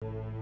Hello.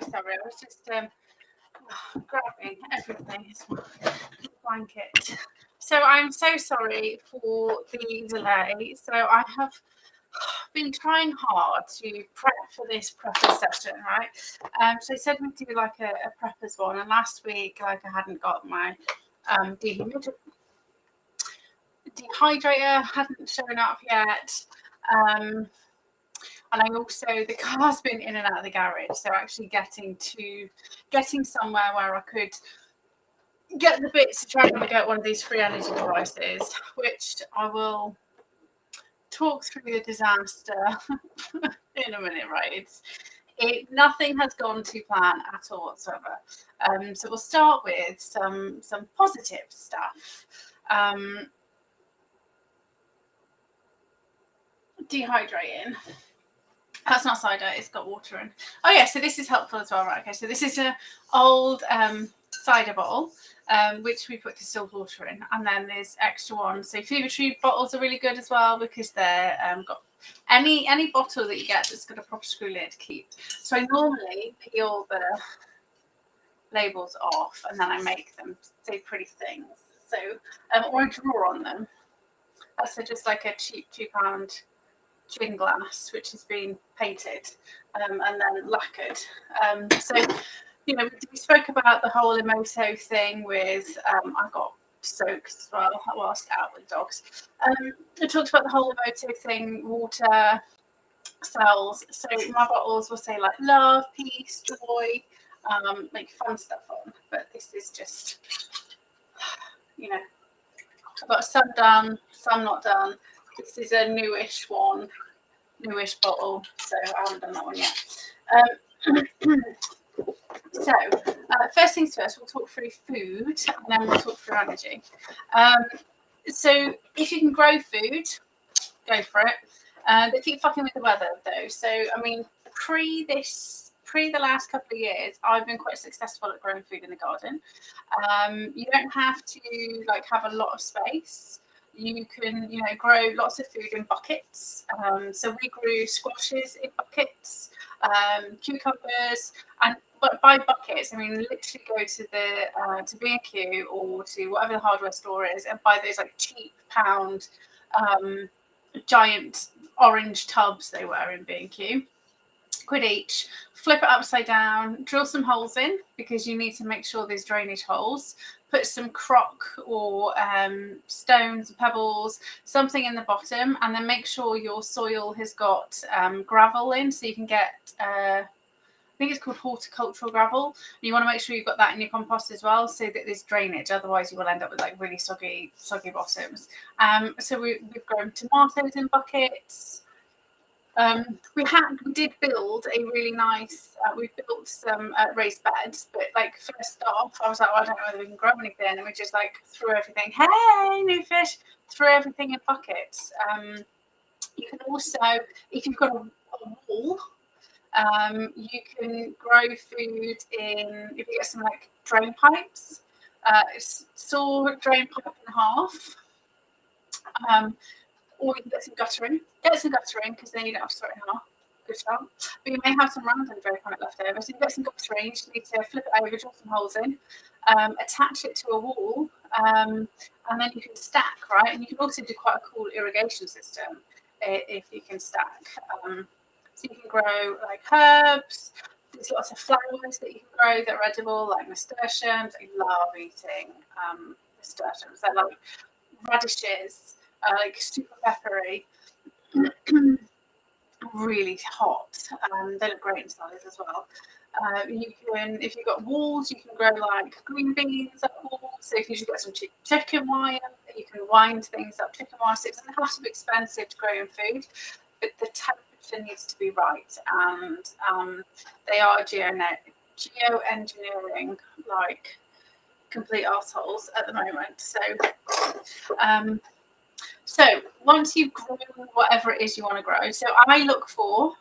Sorry, I was just grabbing everything. It's my blanket. So I'm so sorry for the delay. So I have been trying hard to prep for this preppers session, right? So I said we'd do like a preppers one, and last week, like I hadn't got my dehydrator hadn't shown up yet. And I also, the car's been in and out of the garage, so actually getting somewhere where I could get the bits to try and get one of these free energy devices, which I will talk through the disaster in a minute, right? Nothing has gone to plan at all whatsoever. So we'll start with some positive stuff. Dehydrating. That's not cider, it's got water in. Oh yeah, so this is helpful as well, right? Okay, so this is an old cider bottle, which we put distilled water in, and then there's extra ones. So Fever Tree bottles are really good as well because they're got any bottle that you get that's got a proper screw lid to keep. So I normally peel the labels off and then I make them say pretty things. So or I draw on them. So just like a cheap £2 gin glass, which has been painted and then lacquered. So, you know, we spoke about the whole Emoto thing with, I got soaked as well whilst out with dogs. I talked about the whole Emoto thing, water, cells. So my bottles will say like love, peace, joy, like fun stuff on. But this is just, you know, I've got sun I'm not done. This is a newish bottle, so I haven't done that one yet. So first things first, we'll talk through food, and then we'll talk through energy. So if you can grow food, go for it. They keep fucking with the weather though. So I mean, pre the last couple of years, I've been quite successful at growing food in the garden. You don't have to like have a lot of space. You can, grow lots of food in buckets. So we grew squashes in buckets, cucumbers, but by buckets, I mean literally go to the to B&Q or to whatever the hardware store is and buy those like cheap pound giant orange tubs they were in B&Q. £1 each. Flip it upside down, drill some holes in because you need to make sure there's drainage holes. Put some crock or stones, pebbles, something in the bottom, and then make sure your soil has got gravel in, so you can get. I think it's called horticultural gravel. You want to make sure you've got that in your compost as well, so that there's drainage. Otherwise, you will end up with like really soggy bottoms. So we've grown tomatoes in buckets. We did build a really nice. We built some raised beds, but like first off, I was like, well, I don't know whether we can grow anything, and we just like threw everything. Hey, new fish! Threw everything in buckets. You can also, if you've got a wall, you can grow food in. If you get some like drain pipes, saw drain pipe in half. Or you can get some guttering. Get some guttering because then you don't have to throw it in half. Good shot. But you may have some random drain pipe left over. So you get some guttering, you just need to flip it over, drill some holes in, attach it to a wall, and then you can stack, right? And you can also do quite a cool irrigation system if you can stack. So you can grow like herbs. There's lots of flowers that you can grow that are edible, like nasturtiums. I love eating nasturtiums. They're like radishes. Like super peppery, really hot. They look great in salads as well. You can, if you've got walls, you can grow like green beans up walls. So if you just get some cheap chicken wire, you can wind things up chicken wire. So it doesn't have to be expensive to grow your food, but the temperature needs to be right. And they are geoengineering like complete arseholes at the moment. So once you've grown whatever it is you want to grow, so I look for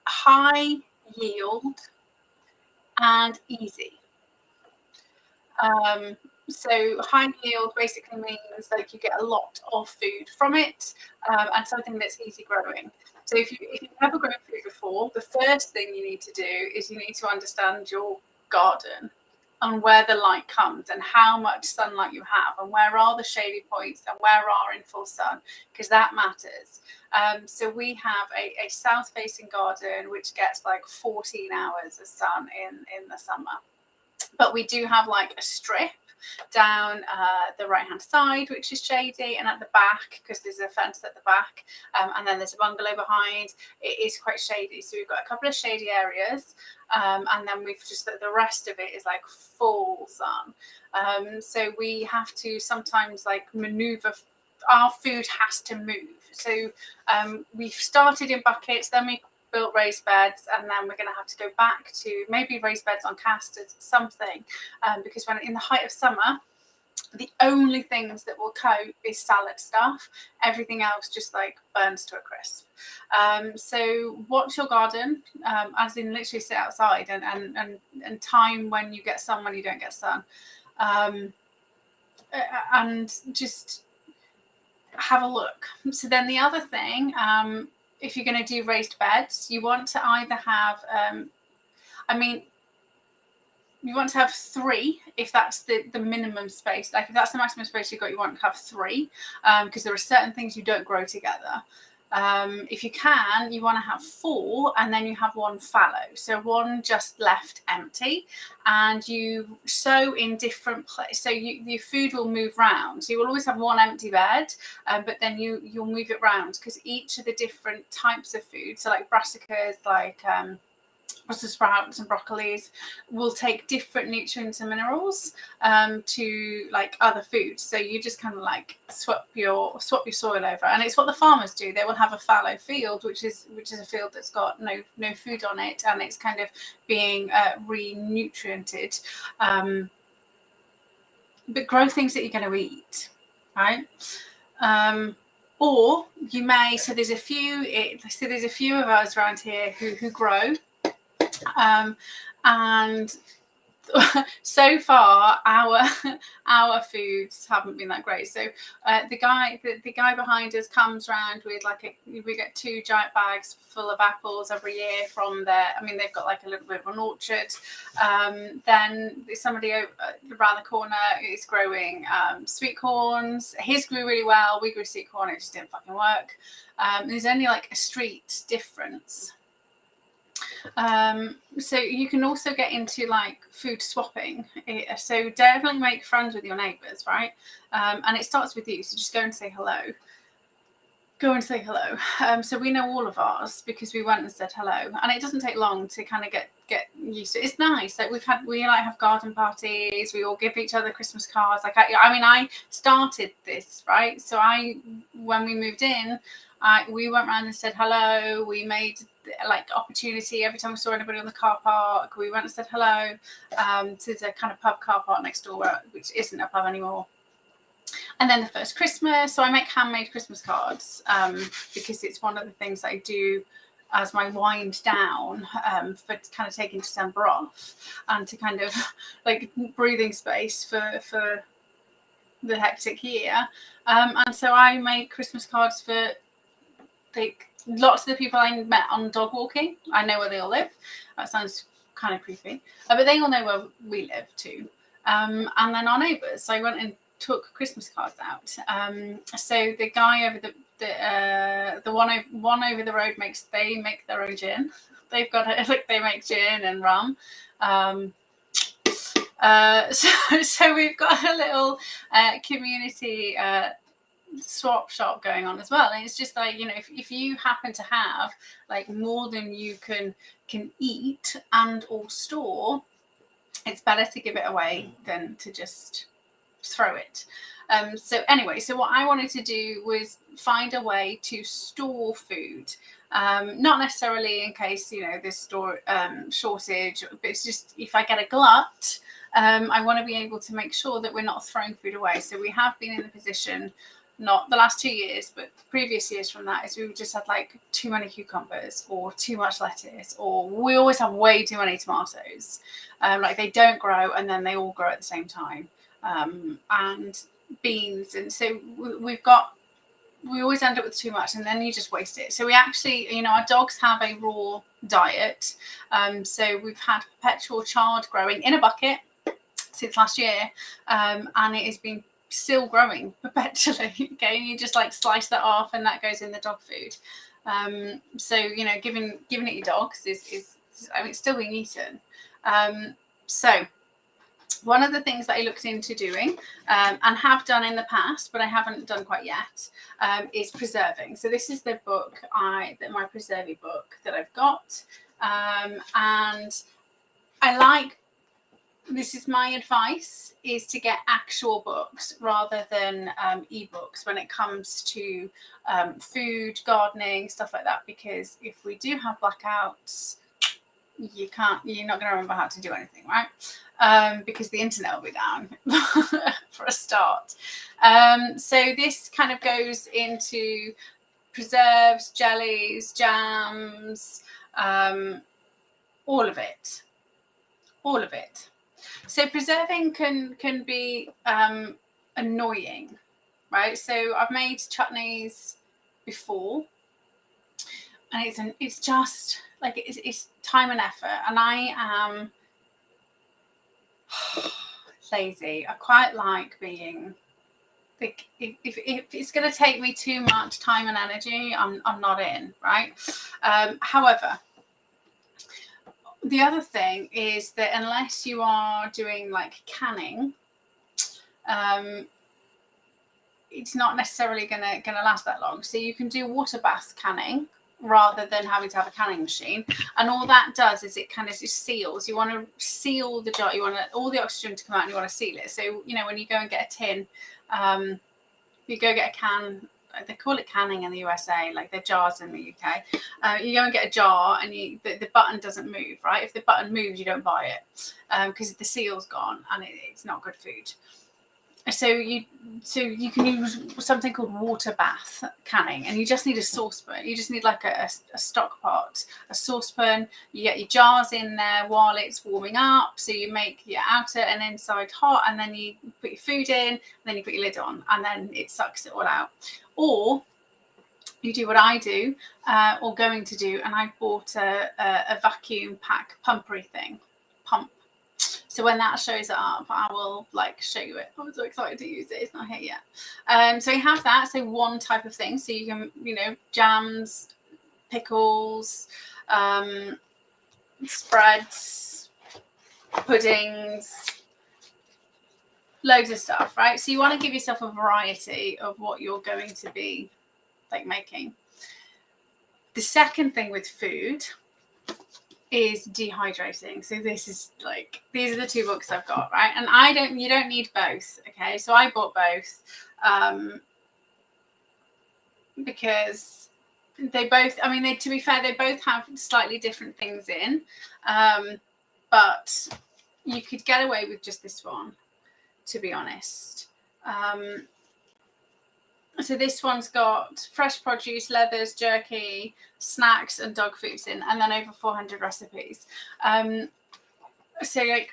high yield and easy. So high yield basically means like you get a lot of food from it, and something that's easy growing. So if you've never grown food before, the first thing you need to do is you need to understand your garden and where the light comes and how much sunlight you have and where are the shady points and where are in full sun, because that matters. So we have a south-facing garden which gets like 14 hours of sun in the summer. But we do have like a strip down the right-hand side, which is shady, and at the back, because there's a fence at the back, and then there's a bungalow behind, it is quite shady. So we've got a couple of shady areas, and then we've just the rest of it is like full sun. So we have to sometimes like maneuver. Our food has to move. So we've started in buckets, then we built raised beds, and then we're going to have to go back to maybe raised beds on casters, something, because when in the height of summer, the only things that will cope is salad stuff. Everything else just like burns to a crisp. So watch your garden, as in literally sit outside and time when you get sun, when you don't get sun, and just have a look. So then the other thing, if you're going to do raised beds, you want to either have, you want to have 3 if that's the minimum space. Like if that's the maximum space you've got, you want to have 3, because there are certain things you don't grow together. If you can, you want to have 4, and then you have 1 fallow. So 1 just left empty, and you sow in different places. So your food will move round. So you will always have 1 empty bed, but then you'll move it round because each of the different types of food. So like brassicas, like Brussels sprouts and broccolis will take different nutrients and minerals to like other foods. So you just kind of like swap your soil over, and it's what the farmers do. They will have a fallow field, which is a field that's got no food on it, and it's kind of being re-nutriented. But grow things that you're going to eat, right? Or you may. So there's a few of us around here who grow. And so far our foods haven't been that great. So the guy behind us comes around with we get 2 giant bags full of apples every year from there. I mean, they've got like a little bit of an orchard. Then somebody around the corner is growing sweet corns. His grew really well. We grew sweet corn. It just didn't fucking work. There's only like a street difference. So you can also get into like food swapping. So definitely make friends with your neighbours, right? And it starts with you. So just go and say hello. So we know all of ours because we went and said hello, and it doesn't take long to kind of get used to it. It's nice. Like we have garden parties. We all give each other Christmas cards. Like I started this, right? So when we moved in, we went around and said hello. We made like opportunity every time we saw anybody on the car park. We went and said hello to the kind of pub car park next door, which isn't a pub anymore. And then the first Christmas, so I make handmade Christmas cards because it's one of the things I do as my wind down for kind of taking December off and to kind of like breathing space for the hectic year. And so I make Christmas cards for lots of the people I met on dog walking. I know where they all live. That sounds kind of creepy, but they all know where we live too. And then our neighbours. So I went and took Christmas cards out. So the guy over the one over the road they make their own gin. They've got they make gin and rum. So we've got a little community swap shop going on as well, and it's just like, if you happen to have like more than you can eat and or store, it's better to give it away than to just throw it. So what I wanted to do was find a way to store food, not necessarily in case there's shortage, but it's just if I get a glut, I want to be able to make sure that we're not throwing food away. So we have been in the position, not the last 2 years, but previous years from that, is we just had like too many cucumbers or too much lettuce, or we always have way too many tomatoes. Like they don't grow and then they all grow at the same time. And beans, and so we always end up with too much, and then you just waste it. So we actually, our dogs have a raw diet. So we've had perpetual chard growing in a bucket since last year, and it has been still growing perpetually. Okay, you just like slice that off and that goes in the dog food. So giving it your dogs is it's still being eaten. So one of the things that I looked into doing and have done in the past, but I haven't done quite yet, is preserving. So this is the book, my preserving book that I've got, and I like. This is my advice: is to get actual books rather than ebooks when it comes to food, gardening, stuff like that. Because if we do have blackouts, you're not going to remember how to do anything, right? Because the internet will be down for a start. So this kind of goes into preserves, jellies, jams, all of it. So preserving can be annoying, right? So I've made chutneys before, and it's just like it's time and effort, and I am lazy. I quite like being like, if it's going to take me too much time and energy, I'm not in, right? However, the other thing is that unless you are doing like canning, it's not necessarily gonna last that long. So you can do water bath canning, rather than having to have a canning machine. And all that does is it kind of just seals. You want to seal the jar. You want all the oxygen to come out, and you want to seal it. So, you know, when you go and get a tin, you go get a can. They call it canning in the USA, like they're jars in the UK. You go and get a jar, and the button doesn't move, right? If the button moves, you don't buy it because the seal's gone, and it's not good food. So you can use something called water bath canning, and you just need a saucepan. You just need like a stock pot, a saucepan. You get your jars in there while it's warming up. So you make your outer and inside hot, and then you put your food in, and then you put your lid on, and then it sucks it all out. Or you do what I do, or going to do, and I bought a vacuum pack pumpery thing, pump. So when that shows up, I will like show you it. I'm so excited to use it. It's not here yet. So you have that. So one type of thing. So you can, you know, jams, pickles, spreads, puddings, loads of stuff, right? So you want to give yourself a variety of what you're going to be like making. The second thing with food is dehydrating. So this is like, these are the two books I've got, right? And you don't need both, okay? So I bought both because they both, I mean, to be fair, they both have slightly different things in, but you could get away with just this one, to be honest. So this one's got fresh produce, leathers, jerky, snacks, and dog foods in, and then over 400 recipes. So like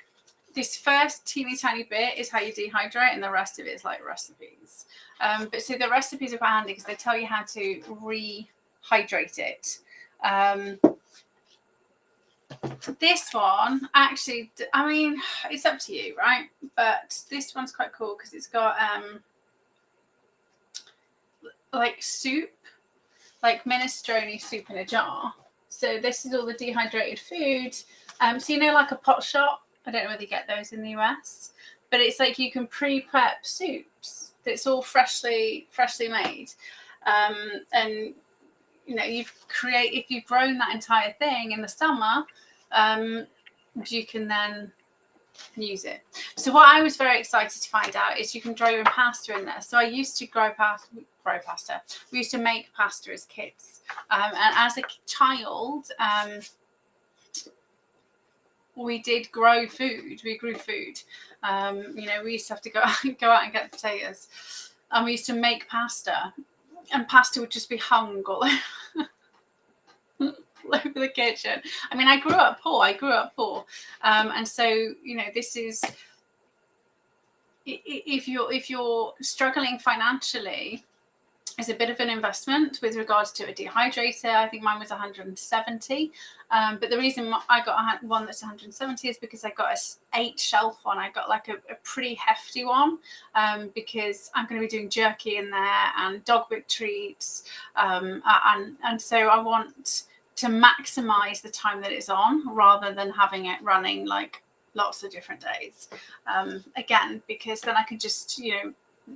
this first teeny tiny bit is how you dehydrate, and the rest of it is like recipes. But so the recipes are quite handy because they tell you how to rehydrate it. This one, actually, I mean, it's up to you, right? But this one's quite cool because it's got like soup, like minestrone soup in a jar. So this is all the dehydrated food. So you know, like a pot shop, I don't know whether you get those in the US, but it's like you can pre-prep soups that's all freshly made. And you know, if you've grown that entire thing in the summer, you can then use it. So what I was very excited to find out is you can grow your own pasta in there. So I used to grow pasta. We used to make pasta as kids, and as a child, we did grow food. We grew food. You know, we used to have to go out and get potatoes, and we used to make pasta, and pasta would just be hung all over the kitchen. I mean, I grew up poor, and so, you know, this is, if you're struggling financially, it's a bit of an investment with regards to a dehydrator. I think mine was 170, but the reason I got one that's 170 is because I got a 8 shelf one. I got like a pretty hefty one, because I'm going to be doing jerky in there and dog bit treats, and so I want to maximize the time that it's on rather than having it running like lots of different days, again, because then I can just, you know,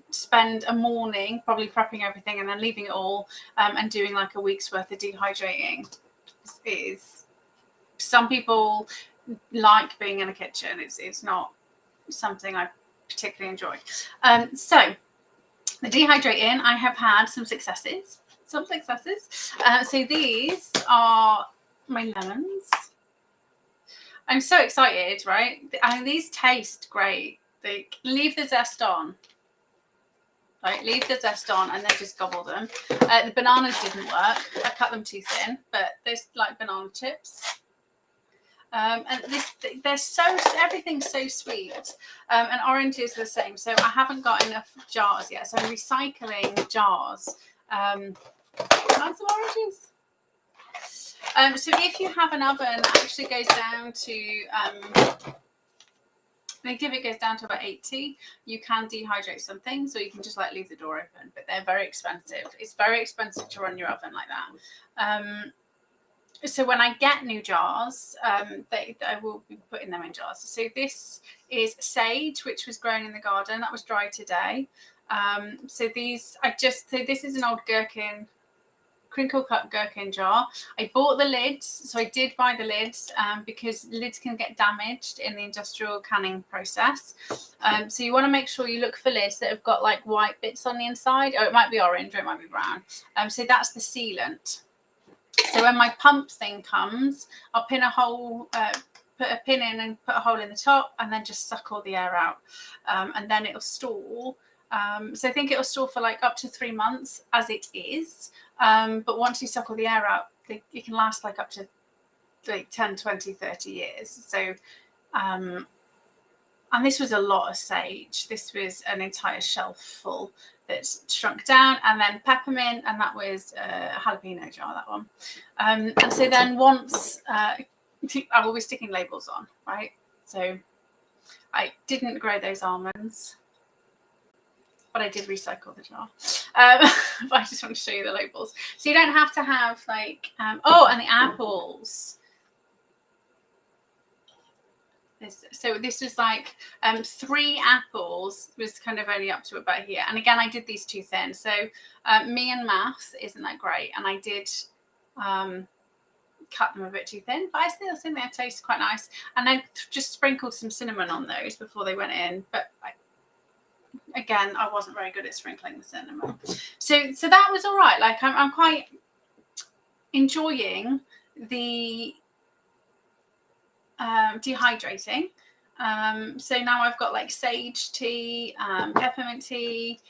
spend a morning probably prepping everything and then leaving it all, and doing like a week's worth of dehydrating. Is some people like being in a kitchen. It's not something I particularly enjoy. So the dehydrating, I have had some successes. So these are my lemons. I'm so excited, right? I mean, these taste great. They leave the zest on. Right, leave the zest on and then just gobble them. The bananas didn't work. I cut them too thin, but they're like banana chips. And everything's so sweet. And oranges are the same. So I haven't got enough jars yet. So I'm recycling jars. Can I have some oranges? So if you have an oven that actually goes down to, if it goes down to about 80, you can dehydrate some things, or you can just like leave the door open, but they're very expensive. It's very expensive to run your oven like that. So when I get new jars, I will be putting them in jars. So this is sage, which was grown in the garden. That was dried today. So this is an old gherkin crinkle cut gherkin jar. I bought the lids, so I did buy the lids because lids can get damaged in the industrial canning process. So you want to make sure you look for lids that have got like white bits on the inside, or it might be orange or it might be brown. So that's the sealant. So when my pump thing comes, I'll pin a hole, put a pin in and put a hole in the top, and then just suck all the air out, and then it'll stall. So I think it'll stall for like up to 3 months as it is. But once you suck all the air out, it can last like up to like 10, 20, 30 years. So, and this was a lot of sage. This was an entire shelf full that's shrunk down, and then peppermint, and that was a jalapeno jar, that one. And so then once, I will be sticking labels on, right? So I didn't grow those almonds, but I did recycle the jar. But I just want to show you the labels. So you don't have to have like, oh, and the apples. So this was like 3 apples was kind of only up to about here. And again, I did these too thin. So me and maths isn't that great. And I did cut them a bit too thin, but I still think they taste quite nice. And I just sprinkled some cinnamon on those before they went in. But again, I wasn't very good at sprinkling the cinnamon. So that was all right. Like I'm quite enjoying the dehydrating. So now I've got like sage tea, peppermint tea,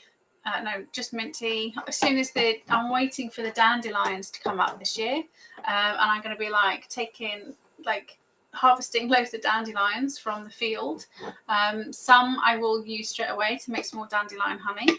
no, just mint tea. As soon as I'm waiting for the dandelions to come up this year, and I'm going to be like harvesting loads of dandelions from the field. Some I will use straight away to make some more dandelion honey.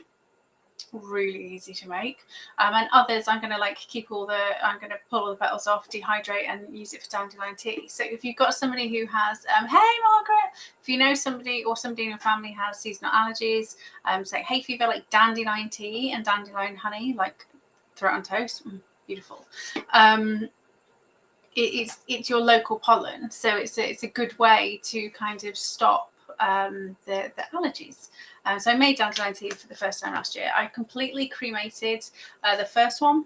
Really easy to make. And others I'm going to I'm going to pull all the petals off, dehydrate, and use it for dandelion tea. So if you've got somebody who has, hey Margaret, if you know somebody or somebody in your family has seasonal allergies, say hay fever, like dandelion tea and dandelion honey, like throw it on toast, beautiful. It's your local pollen, so it's a good way to kind of stop the allergies. So I made dandelion tea for the first time last year. I completely cremated the first one.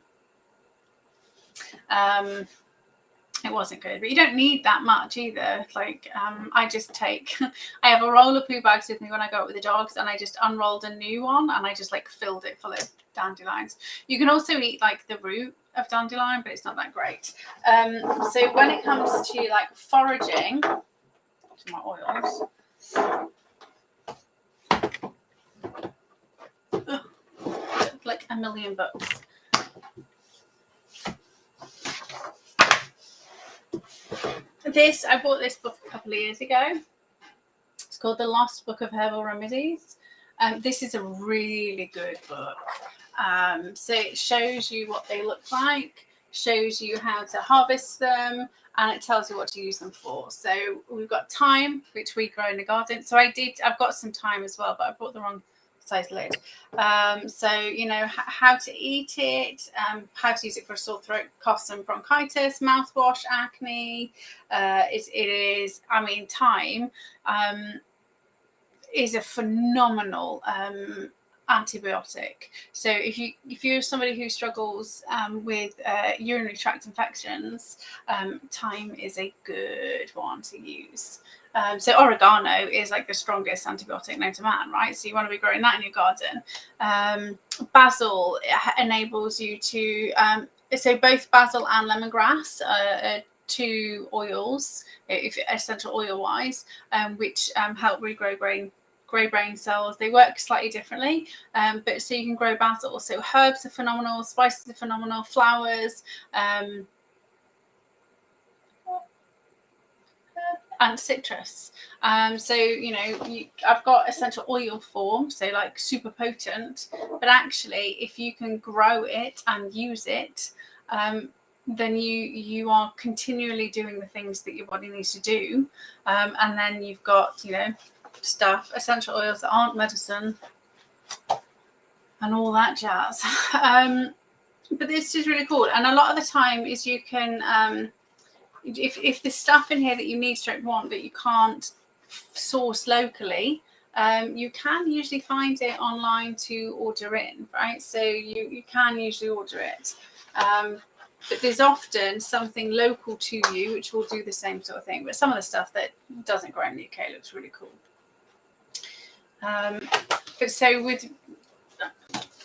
It wasn't good, but you don't need that much either. Like I just take, I have a roll of poo bags with me when I go out with the dogs, and I just unrolled a new one and I just like filled it full of dandelions. You can also eat like the root of dandelion, but it's not that great. So when it comes to like foraging, to my oils. Like a million books. I bought this book a couple of years ago. It's called The Lost Book of Herbal Remedies. This is a really good book. So it shows you what they look like, shows you how to harvest them, and it tells you what to use them for. So we've got thyme, which we grow in the garden. So I've got some thyme as well, but I bought the wrong size lid. So you know how to eat it, how to use it for sore throat, coughs and bronchitis, mouthwash, acne. Thyme is a phenomenal antibiotic. So if you're somebody who struggles with urinary tract infections, thyme is a good one to use. So oregano is like the strongest antibiotic known to man, right? So you want to be growing that in your garden. Basil enables you to, so both basil and lemongrass are 2 oils, if essential oil wise, which help regrow grey brain cells. They work slightly differently, but so you can grow basil. So herbs are phenomenal, spices are phenomenal, flowers, and citrus. So you know, I've got essential oil form, so like super potent, but actually if you can grow it and use it, then you are continually doing the things that your body needs to do, and then you've got, you know, essential oils that aren't medicine and all that jazz. But this is really cool, and a lot of the time is you can if there's stuff in here that you need straight want that you can't source locally, you can usually find it online to order in, right? So you can usually order it. But there's often something local to you which will do the same sort of thing. But some of the stuff that doesn't grow in the UK looks really cool. But so with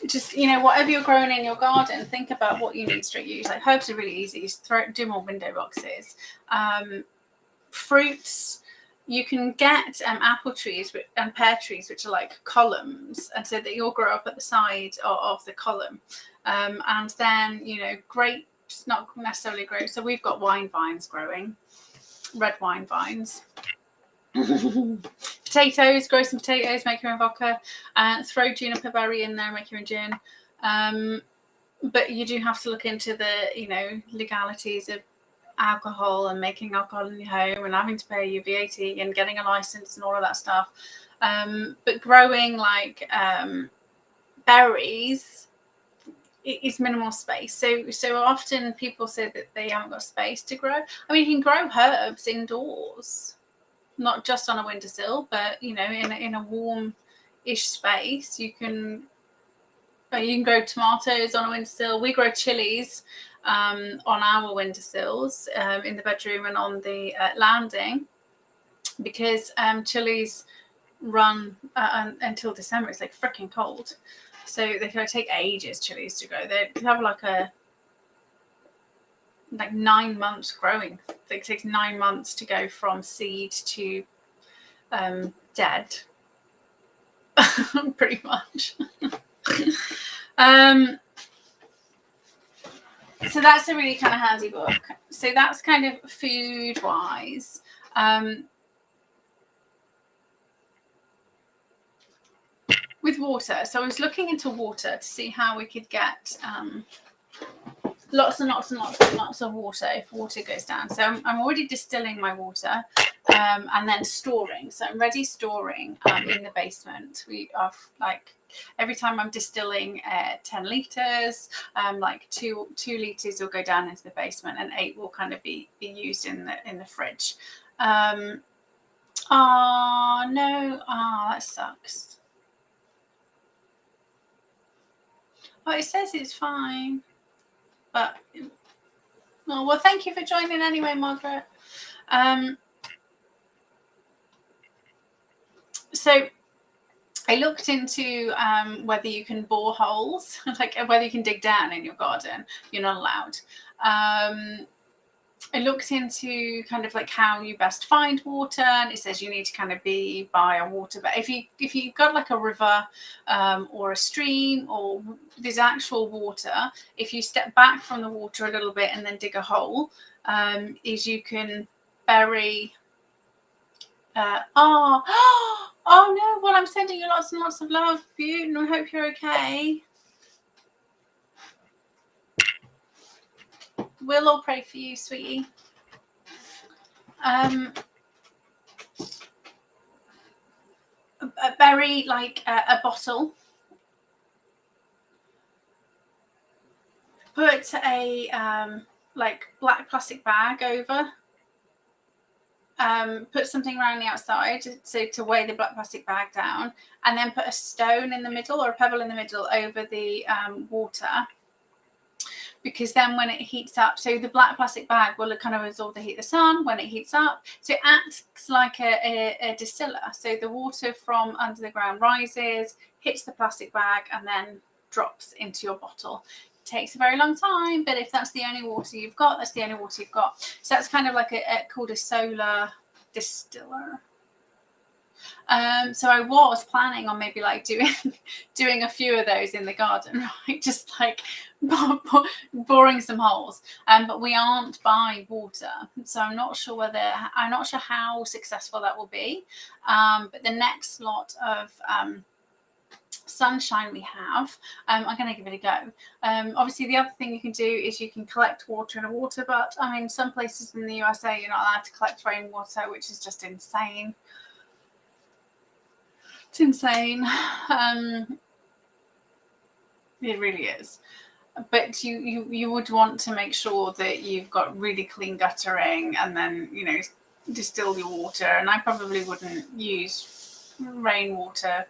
just, whatever you're growing in your garden, think about what you need straight use. Like herbs are really easy. Just do more window boxes. Fruits, you can get apple trees and pear trees, which are like columns, and so that you'll grow up at the side of the column. And then, grapes, not necessarily grapes. So we've got wine vines growing, red wine vines. Potatoes, grow some potatoes, make your own vodka, throw juniper berry in there, make your own gin. But you do have to look into the, legalities of alcohol and making alcohol in your home and having to pay your VAT and getting a license and all of that stuff. But growing like berries is minimal space. So often people say that they haven't got space to grow. I mean, you can grow herbs indoors, not just on a windowsill, but in a warm-ish space. You can grow tomatoes on a windowsill. We grow chilies on our windowsills in the bedroom and on the landing, because chilies run until December. It's like freaking cold, so they can take ages. Chilies to grow. They have like 9 months growing. It takes 9 months to go from seed to dead, pretty much. So that's a really kind of handy book. So that's kind of food wise. With water, so I was looking into water to see how we could get lots and lots and lots and lots of water if water goes down. So I'm already distilling my water and then storing. So I'm ready storing in the basement. We are like, every time I'm distilling 10 litres, like two litres will go down into the basement and 8 will kind of be used in the fridge. Oh no, that sucks. Oh, it says it's fine. But, well, thank you for joining anyway, Margaret. So I looked into whether you can bore holes, like whether you can dig down in your garden. You're not allowed. I looked into kind of like how you best find water, and it says you need to kind of be by a water. But if you've got like a river or a stream or there's actual water, if you step back from the water a little bit and then dig a hole, is you can bury. Oh no! Well, I'm sending you lots and lots of love, Butte, and I hope you're okay. We'll all pray for you, sweetie. Bury like a bottle. Put a like black plastic bag over. Put something around the outside to weigh the black plastic bag down, and then put a stone in the middle or a pebble in the middle over the water. Because then when it heats up, so the black plastic bag will kind of absorb the heat of the sun when it heats up. So it acts like a distiller. So the water from under the ground rises, hits the plastic bag, and then drops into your bottle. It takes a very long time, but if that's the only water you've got, that's the only water you've got. So that's kind of like called a solar distiller. So I was planning on maybe like doing a few of those in the garden, right? Just like boring some holes. But we aren't by water, so I'm not sure how successful that will be. But the next lot of sunshine we have, I'm going to give it a go. Obviously, the other thing you can do is you can collect water in a water butt. I mean, some places in the USA you're not allowed to collect rainwater, which is just insane. It's insane. It really is. But you would want to make sure that you've got really clean guttering, and then distill your water. And I probably wouldn't use rainwater.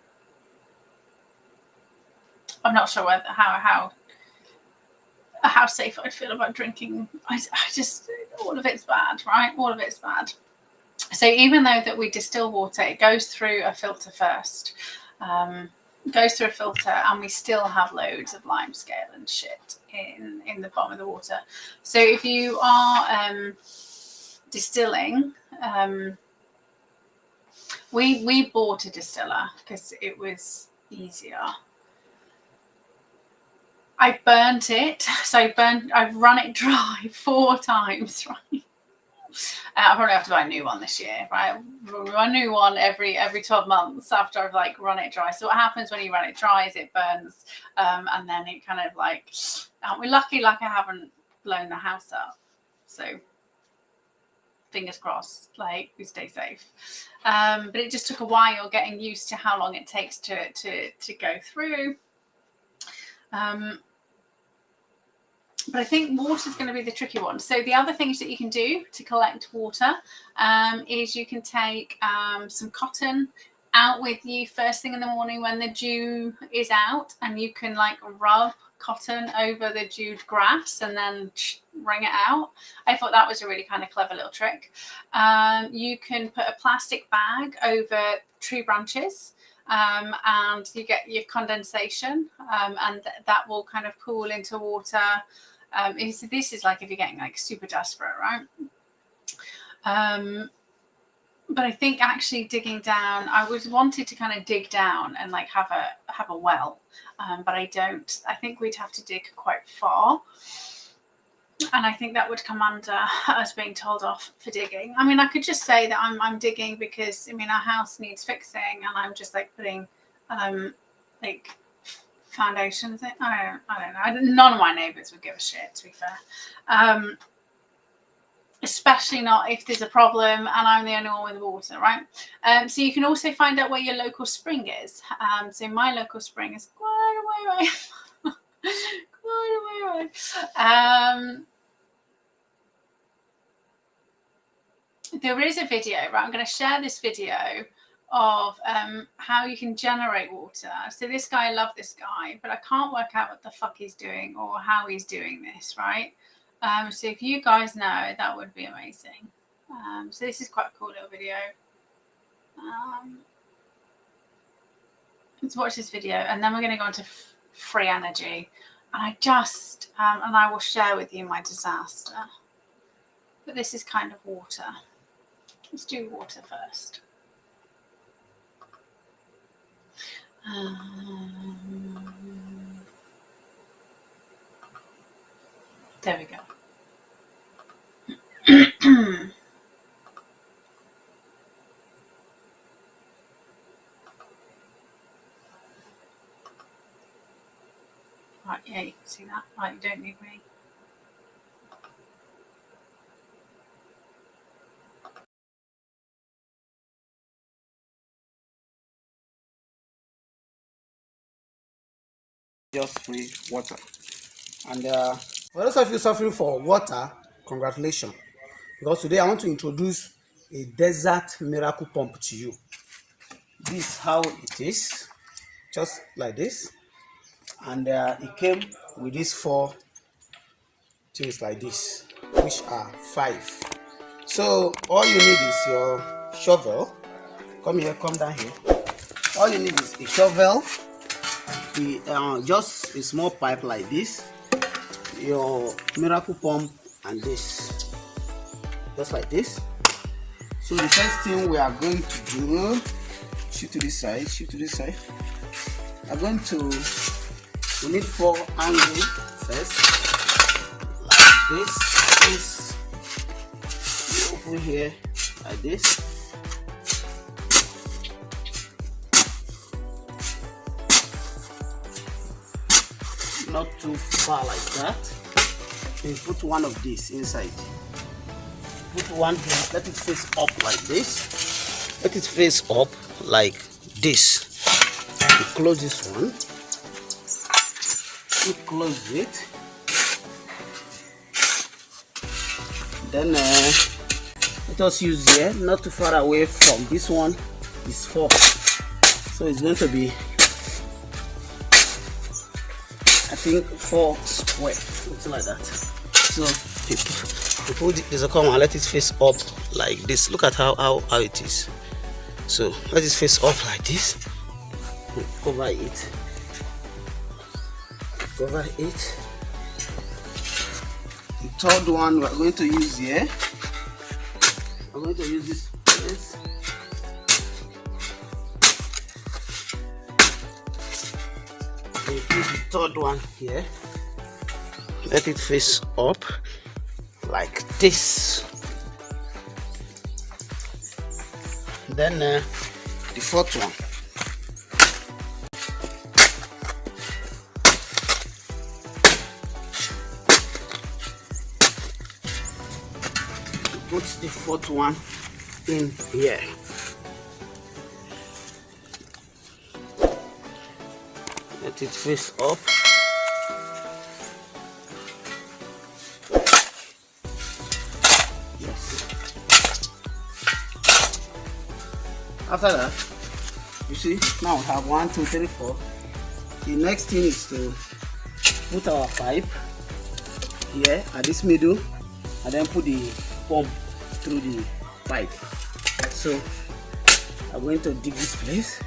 I'm not sure how how safe I'd feel about drinking. I just, all of it's bad, right? All of it's bad. So even though that we distill water, it goes through a filter first. Goes through a filter, and we still have loads of limescale and shit in the bottom of the water. So if you are distilling, we bought a distiller because it was easier. I burnt it, so I've run it dry 4 times, right? I'll probably have to buy a new one this year, right? A new one every 12 months after I've like run it dry. So what happens when you run it dry is it burns, and then it kind of like, aren't we lucky? Like I haven't blown the house up, so fingers crossed, like we stay safe. But it just took a while getting used to how long it takes to go through. But I think water is going to be the tricky one. So the other things that you can do to collect water is you can take some cotton out with you first thing in the morning when the dew is out, and you can like rub cotton over the dewed grass and then wring it out. I thought that was a really kind of clever little trick. You can put a plastic bag over tree branches, and you get your condensation, and that will kind of cool into water. This is like if you're getting like super desperate, right? But I think actually digging down, I wanted to kind of dig down and like have a well, but I don't. I think we'd have to dig quite far, and I think that would come under us being told off for digging. I mean, I could just say that I'm digging because I mean our house needs fixing, and I'm just like putting like foundations in. I don't know. None of my neighbours would give a shit, to be fair. Especially not if there's a problem and I'm the only one with water, right? So you can also find out where your local spring is. So my local spring is quite a way away. Quite a way away. There is a video, right? I'm going to share this video of how you can generate water. So this guy, I love this guy, but I can't work out what the fuck he's doing or how he's doing this, right? So if you guys know, that would be amazing. So this is quite a cool little video. Let's watch this video, and then we're going to go on to free energy. And I just, and I will share with you my disaster. But this is kind of water. Let's do water first. There we go. Right, yeah, you can see that. Right, you don't need me. Just free water. And for those of you suffering for water, congratulations. Because today I want to introduce a desert miracle pump to you. This is how it is, just like this. And it came with these 4 things like this, which are 5. So all you need is your shovel. Come here, come down here. All you need is a shovel, just a small pipe like this, your miracle pump, and this, just like this. So the first thing we are going to do, shoot to this side, shoot to this side. We need 4 angles first, like this. You open here like this. Not too far like that. Then put one of these inside. Put one here, let it face up like this. Let it face up like this. You close this one. You close it. Then let us use here, not too far away from this one, is 4. So it's going to be I think 4 square, something like that. So you put the circle and let it face up like this. Look at how it is. So let it face up like this. Cover it. Cover it. The third one we are going to use here. We're going to use this place. We put the third one here. Let it face up like this. Then the fourth one. Put the fourth one in here. Let it face up. Yes. After that, you see, now we have 1, 2, 3, 4. The next thing is to put our pipe here at this middle and then put the pump through the pipe. So I'm going to dig this place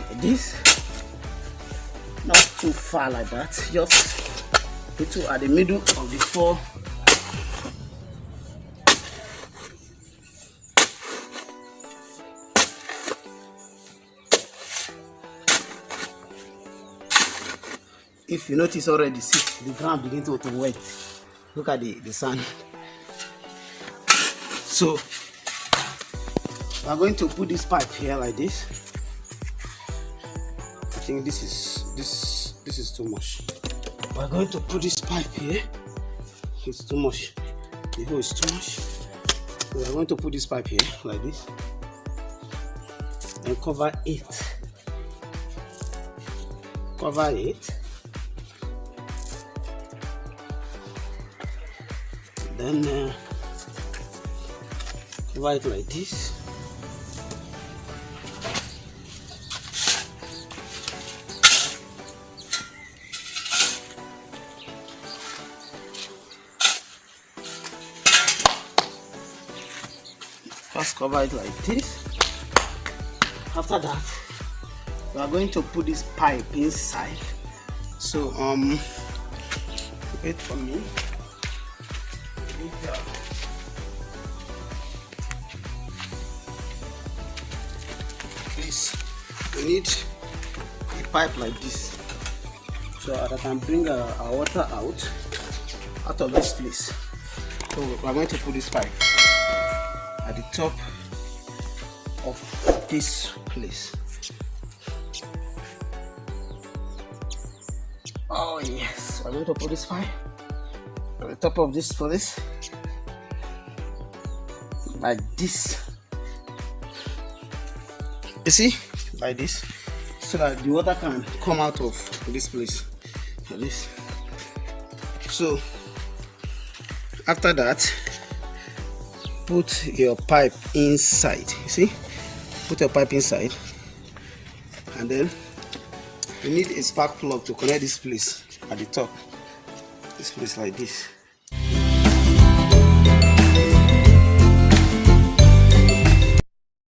like this, not too far like that, just put it at the middle of the 4. If you notice already, see the ground begin to wet. Look at the sand. So we are going to put this pipe here like this. I think this is too much. We are going to put this pipe here. It's too much. The hole is too much. We are going to put this pipe here like this and cover it. Cover it. Then cover it like this. First cover it like this. After that, we are going to put this pipe inside. So wait for me. Please, we need a pipe like this so that I can bring our water out of this place. So we are going to put this pipe at the top of this place. Oh yes, we're going to put this pipe at the top of this place like this. You see, like this, so that the water can come out of this place like this. So after that, put your pipe inside. You see, put your pipe inside, and then you need a spark plug to connect this place at the top. This place like this.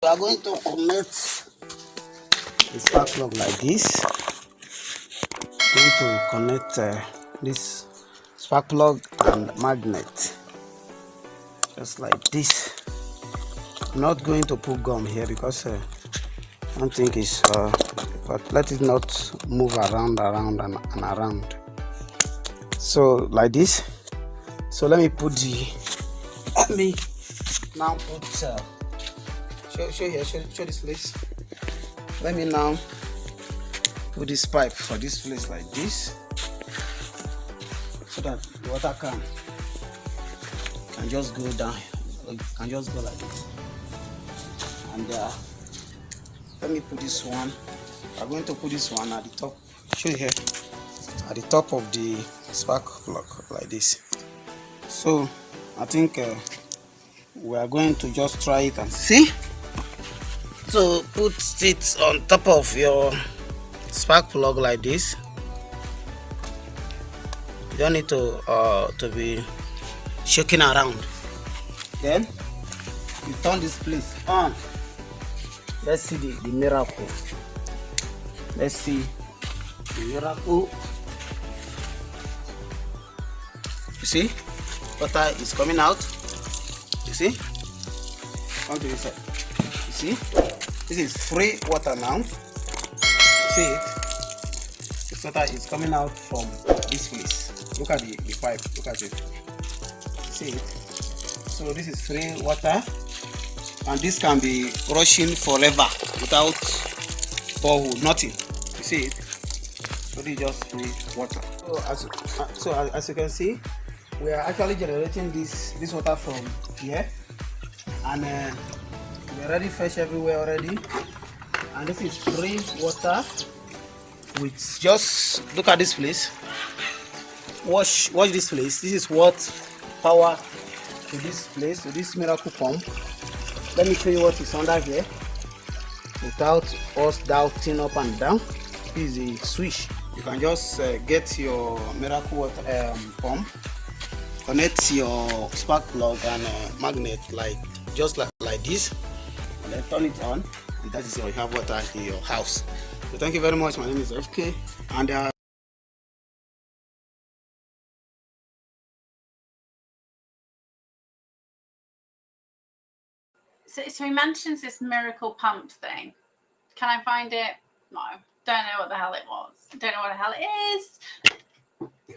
We are going to connect the spark plug like this. We are going to connect this spark plug and magnet just like this. I'm not going to put gum here because I don't think it's but let it not move around and around. So like this. So let me put let me now put show here, show this place. Let me now put this pipe for this place like this, so that the water can just go down, can just go like this. And let me put this one. I'm going to put this one at the top. Show here at the top of the spark plug like this. So I think we are going to just try it and see. So put it on top of your spark plug like this, You don't need to be shaking around. Then you turn this place on. Let's see the miracle. Let's see the miracle. You see, water is coming out. You see? Come to this side. You see? This is free water now. You see it? This water is coming out from this place. Look at the pipe. Look at it. See it? So this is free water, and this can be rushing forever without borehole, nothing. You see it? So this is just free water. So as you can see, we are actually generating this water from here, and we already fresh everywhere already. And this is free water. With just look at this place. Watch this place. This is what power to this place, to this miracle pump. Let me show you what is under here without us doubting up and down. This is the switch. You can just get your miracle water pump, connect your spark plug and magnet like this, and then turn it on, and that is how you have water in your house. So thank you very much. My name is FK, and So he mentions this miracle pump thing. Can I find it? No. Don't know what the hell it was. Don't know what the hell it is.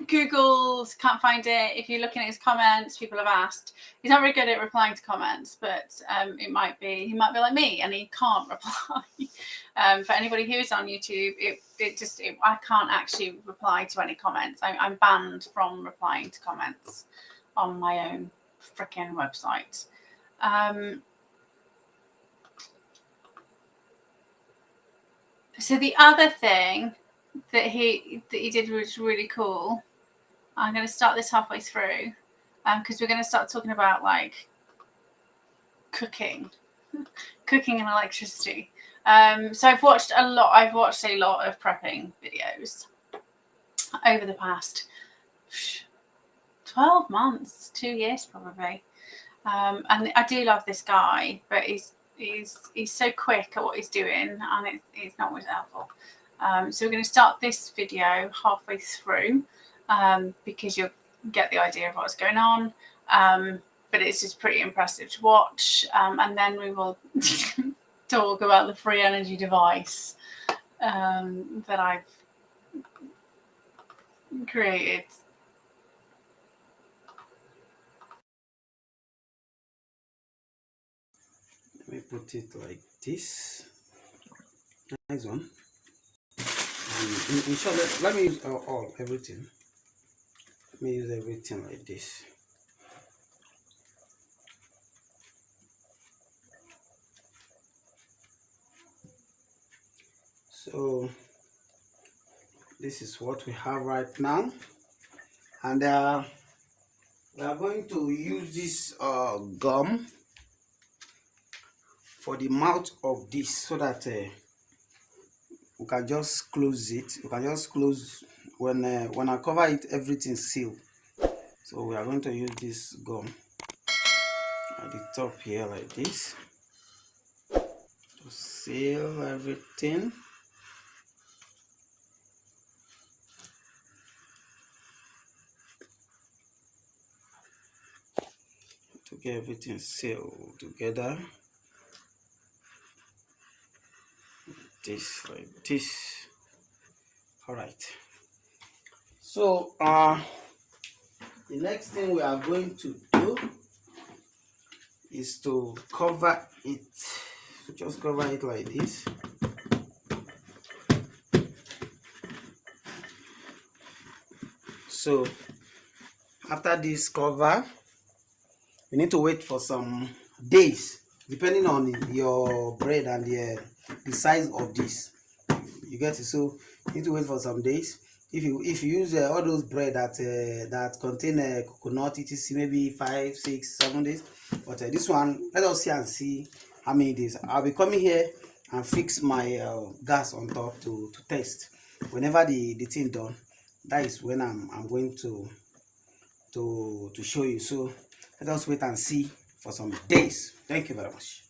Googled, can't find it. If you're looking at his comments, people have asked. He's not very good at replying to comments, but he might be like me and he can't reply. For anybody who's on YouTube, I can't actually reply to any comments. I'm banned from replying to comments on my own freaking website. So the other thing that he did was really cool. I'm going to start this halfway through because we're going to start talking about like cooking and electricity. So I've watched a lot of prepping videos over the past 12 months, 2 years probably. And I do love this guy, but he's so quick at what he's doing, and it's not always helpful. So we're going to start this video halfway through because you'll get the idea of what's going on. But it's just pretty impressive to watch. And then we will talk about the free energy device that I've created. Let me put it like this. Nice one. In short, let me use everything. Let me use everything like this. So this is what we have right now, and we are going to use this gum for the mouth of this, so that we can just close it. You can just close when I cover it, everything sealed. So we are going to use this gum at the top here like this to seal everything. To get everything sealed together. This like this. All right. So the next thing we are going to do is to cover it. So just cover it like this. So after this cover, we need to wait for some days, depending on your bread and the size of this. You get it? So you need to wait for some days. If you use all those bread that contain coconut, it is maybe 5, 6, 7 days. But this one, let us see how many days. I'll be coming here and fix my gas on top to test. Whenever the thing done, that is when I'm going to show you. So let us wait and see for some days. Thank you very much.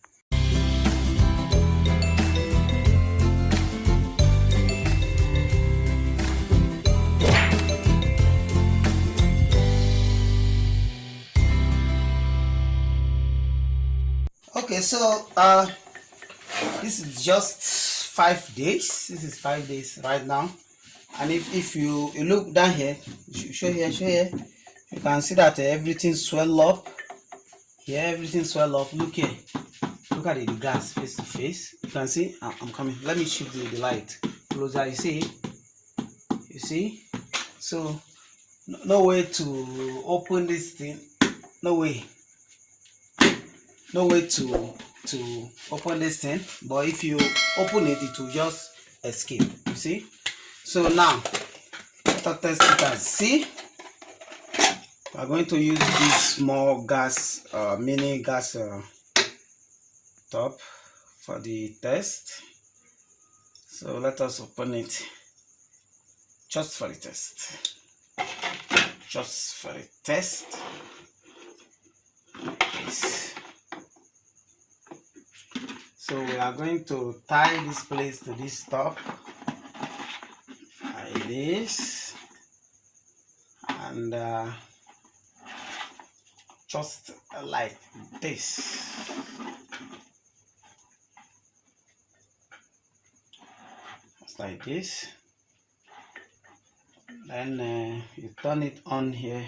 Okay, so this is just 5 days. This is 5 days right now. And if you look down here, show here, you can see that everything swell up. Here, everything swell up. Look here. Look at the gas face to face. You can see I'm coming. Let me shift the light closer. You see? So no way to open this thing. No way to open this thing. But if you open it, it will just escape. You see? So now let us test it and see. We are going to use this small gas, mini gas top for the test. So let us open it just for the test. Just for the test. Yes. So we are going to tie this place to this top like this, and just like this. Just like this. Then you turn it on here.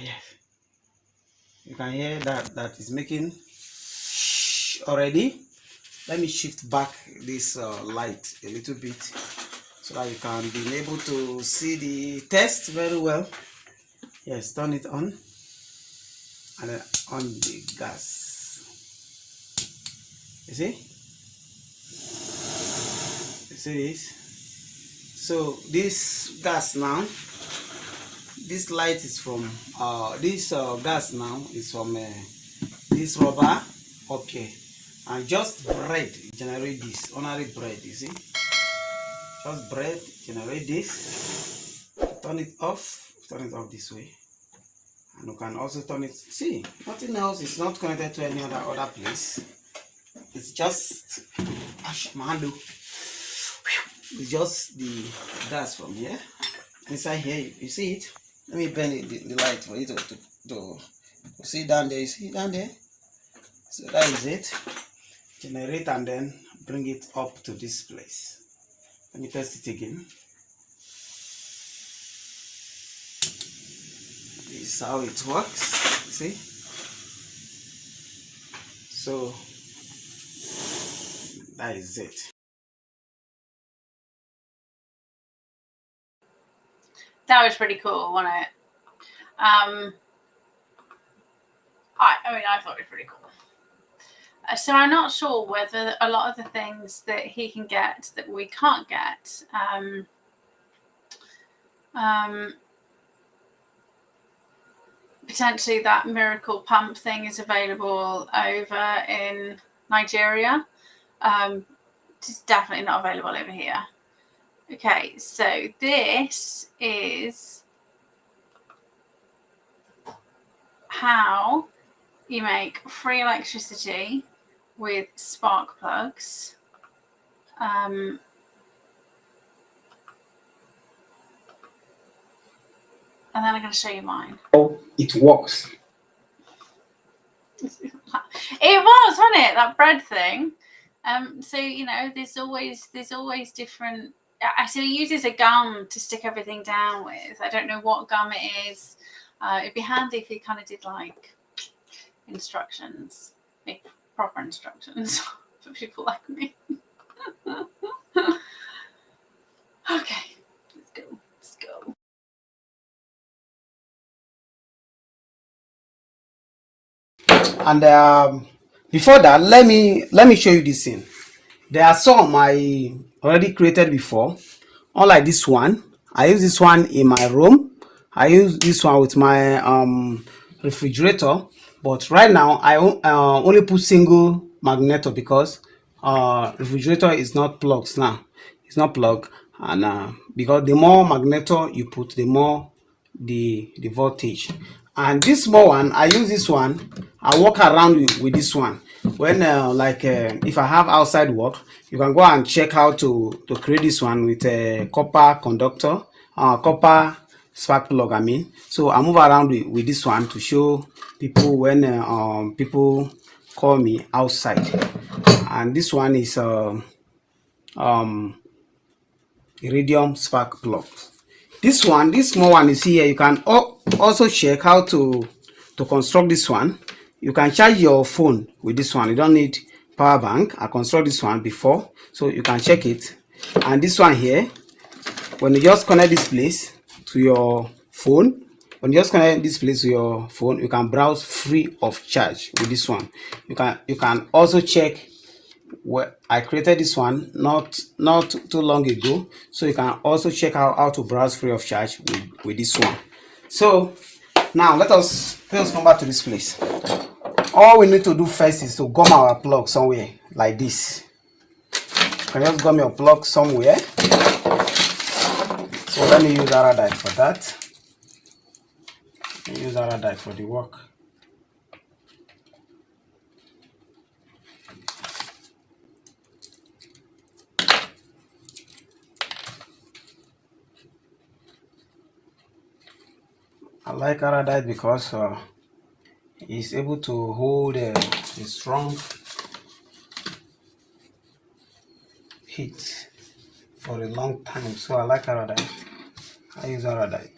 Yes, you can hear that is making already. Let me shift back this light a little bit so that you can be able to see the test very well. Yes, turn it on, and then on the gas. You see this? So this gas now, this light is from this gas now is from this rubber up here, and just bread generate this ordinary bread. You see, just bread generate this. Turn it off this way, and you can also turn it. See, nothing else is not connected to any other place. It's just it's just the gas from here. Inside here, you see it. Let me bend the light for you to see down there. You see down there? So that is it. Generate and then bring it up to this place. Let me test it again. This is how it works. You see? So that is it. That was pretty cool, wasn't it? I mean, I thought it was pretty cool. So I'm not sure whether a lot of the things that he can get that we can't get, potentially that miracle pump thing is available over in Nigeria. It's definitely not available over here. Okay, so this is how you make free electricity with spark plugs. And then I'm going to show you mine. Oh, it works. It was, wasn't it? That bread thing. So you know, there's always different. So he uses a gum to stick everything down with. I don't know what gum it is. It'd be handy if he kind of did like instructions, like proper instructions for people like me. Okay, let's go. And before that, let me show you this thing. There are some I already created before. Unlike this one, I use this one in my room. I use this one with my refrigerator. But right now, I only put single magneto because refrigerator is not plugged now. It's not plugged. and because the more magneto you put, the more the voltage. And this small one, I use this one, I walk around with this one when if I have outside work. You can go and check how to create this one with a copper conductor, copper spark plug, I mean. So I move around with this one to show people when people call me outside. And this one is Iridium spark plug. This one, this small one is here. You can also check how to construct this one. You can charge your phone with this one. You don't need power bank. I construct this one before, so you can check it. And this one here, when you just connect this place to your phone, you can browse free of charge with this one. You can also check. Well, I created this one not too long ago, so you can also check out how to browse free of charge with this one. So now let us come back to this place. All we need to do first is to gum our plug somewhere like this. You can just gum your plug somewhere. So let me use Iridium for that. Use Iridium for the work. I like Iridium because it's able to hold a strong heat for a long time. So I like Iridium. I use Iridium.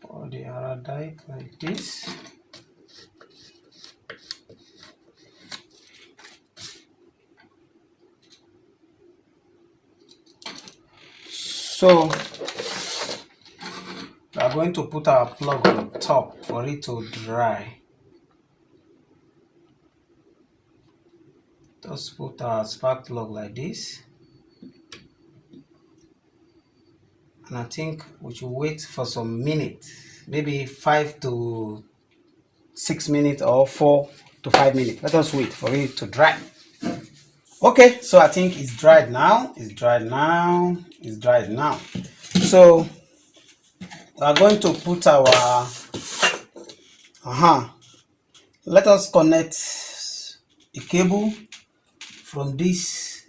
Pour the Iridium like this. So we are going to put our plug on top for it to dry. Just put our spark plug like this. And I think we should wait for some minutes, maybe 5 to 6 minutes or 4 to 5 minutes. Let us wait for it to dry. Okay, so I think it's dried now. It's dried now. It's dried now. So we are going to put our let us connect a cable from this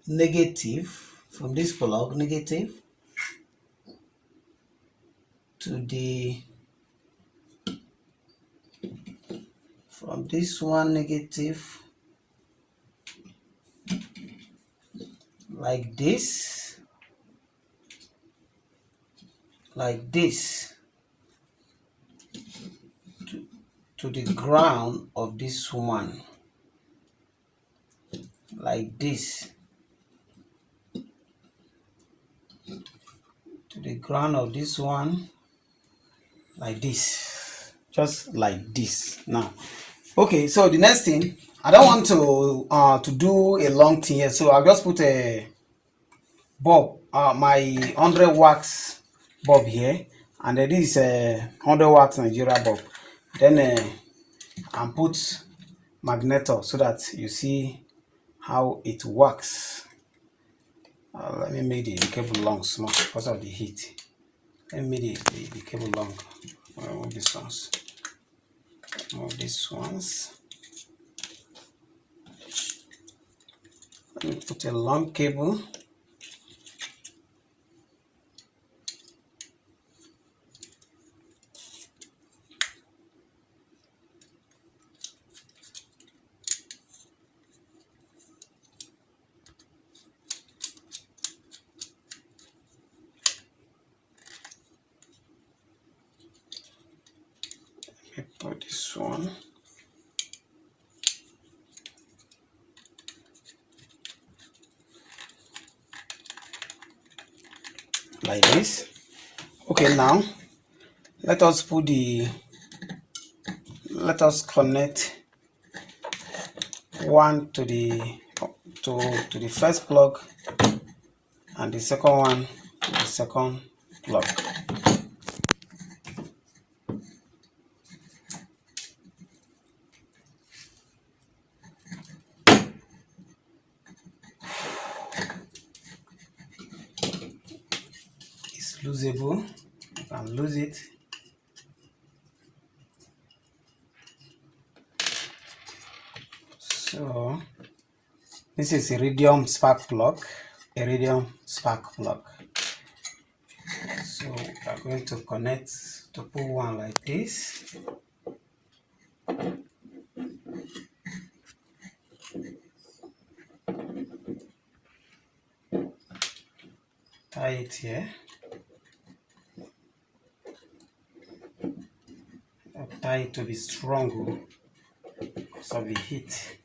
negative, from this plug negative to the, from this one negative like this, to the ground of this one, like this, to the ground of this one, like this, just like this. Now, okay, so the next thing, I don't want to do a long thing here, so I'll just put a bulb, my 100 watts bulb here, and this is a 100 watts Nigeria bulb. Then and put magneto so that you see how it works. Let me make the cable long small because of the heat. Let me make the cable long. Move these ones. Move these ones. Let me put a long cable. Put this one like this. Okay, now let us connect one to to the first plug, and the second one to the second plug. It's losable. You can lose it. So this is Iridium spark plug. Iridium spark plug. So we are going to connect to pull one like this. Tie it here. Tie it to be strong because of the heat.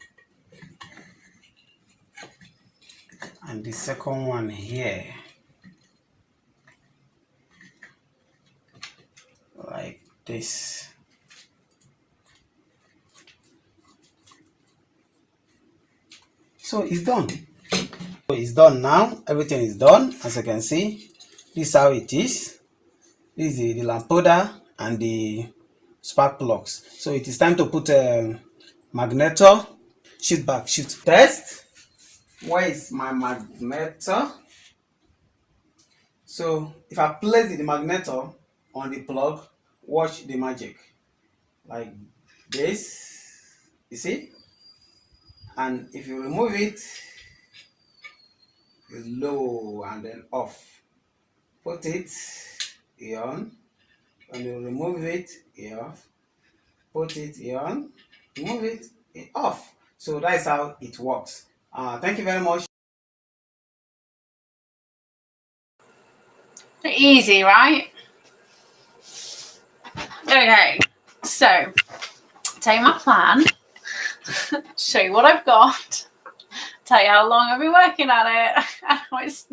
And the second one here, like this. So it's done. So it's done now. Everything is done. As you can see, this is how it is. This is the lamp holder and the spark plugs. So it is time to put a magnetor. Shoot back, shoot. Test. Where is my magnetor? So if I place the magnetor on the plug, watch the magic. Like this. You see? And if you remove it, it's low and then off. Put it on. When you remove it, off. Put it on. Remove it, off. So that's how it works. Thank you very much. Easy, right? Okay, so tell you my plan, show you what I've got, tell you how long I've been working at it, and how it's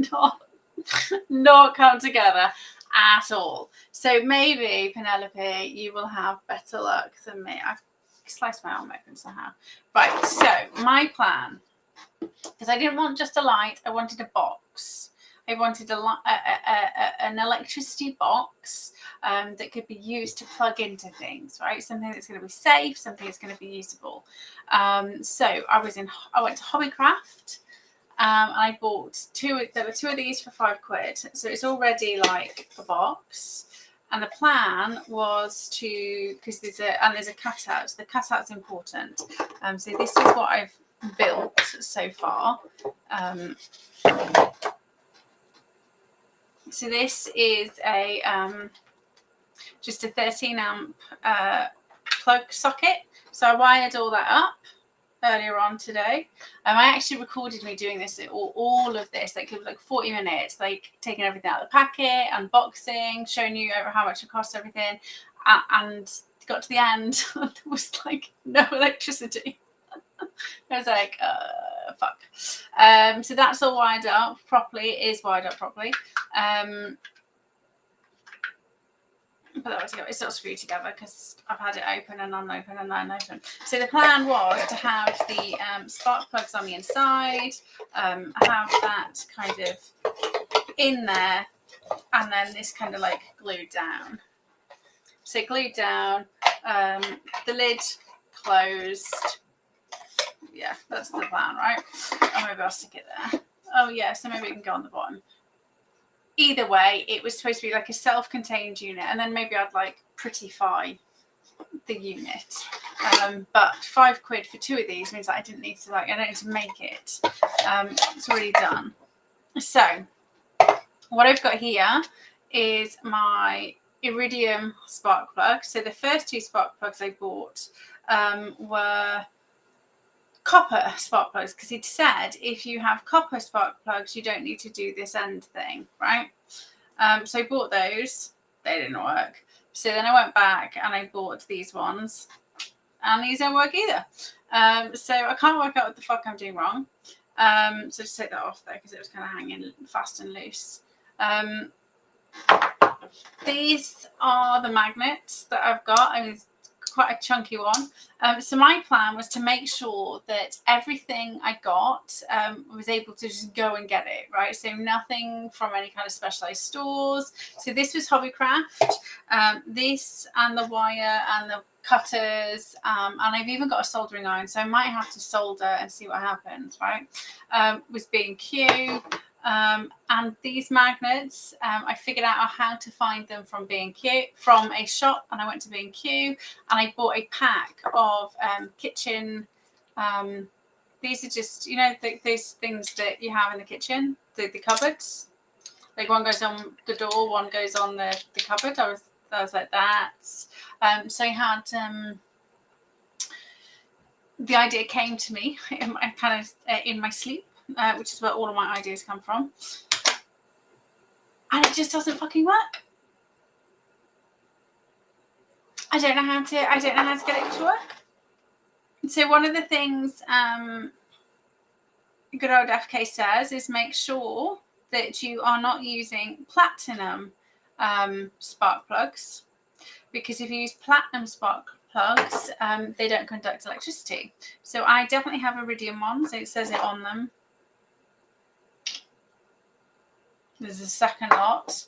not come together at all. So maybe, Penelope, you will have better luck than me. I've sliced my arm open somehow. Right, so my plan, because I didn't want just a light, I wanted a box. I wanted an electricity box that could be used to plug into things, right? Something that's going to be safe, something that's going to be usable. So I went to Hobbycraft. And I bought there were two of these for £5. So it's already like a box. And the plan was to, because there's a cutout. So the cutout's important. So this is what I've built so far. So this is a just a 13 amp plug socket. So I wired all that up earlier on today. I actually recorded me doing this, all of this, like it was like 40 minutes, like taking everything out of the packet, unboxing, showing you over how much it cost, everything, and got to the end, there was like no electricity. I was like, fuck. So that's all wired up properly. It is wired up properly. But that was it's not screwed together because I've had it open and unopen and unopen. So the plan was to have the spark plugs on the inside, have that kind of in there, and then this kind of like glued down. So glued down, the lid closed. Yeah, that's the plan, right? Oh, maybe I'll stick it there. Oh yeah, so maybe it can go on the bottom. Either way, it was supposed to be like a self-contained unit, and then maybe I'd like prettify the unit. But £5 for two of these means that I don't need to make it. It's already done. So what I've got here is my Iridium spark plug. So the first two spark plugs I bought were copper spark plugs, because he'd said if you have copper spark plugs you don't need to do this end thing, right? So I bought those. They didn't work. So then I went back and I bought these ones, and these don't work either. So I can't work out what the fuck I'm doing wrong. So just take that off there because it was kind of hanging fast and loose. These are the magnets that I've got. I mean, quite a chunky one. So my plan was to make sure that everything I got was able to just go and get it, right? So nothing from any kind of specialized stores. So this was Hobbycraft. This and the wire and the cutters, and I've even got a soldering iron, so I might have to solder and see what happens, right? Was B&Q. And these magnets, I figured out how to find them from B&Q, from a shop, and I went to B&Q and I bought a pack of kitchen. These are just, you know, those things that you have in the kitchen, the cupboards. Like one goes on the door, one goes on the cupboard. I was like that. So I had the idea came to me in my sleep. Which is where all of my ideas come from, and it just doesn't fucking work. I don't know how to get it to work. So one of the things good old FK says is make sure that you are not using platinum spark plugs, because if you use platinum spark plugs, they don't conduct electricity. So I definitely have Iridium ones. So it says it on them. There's a second lot.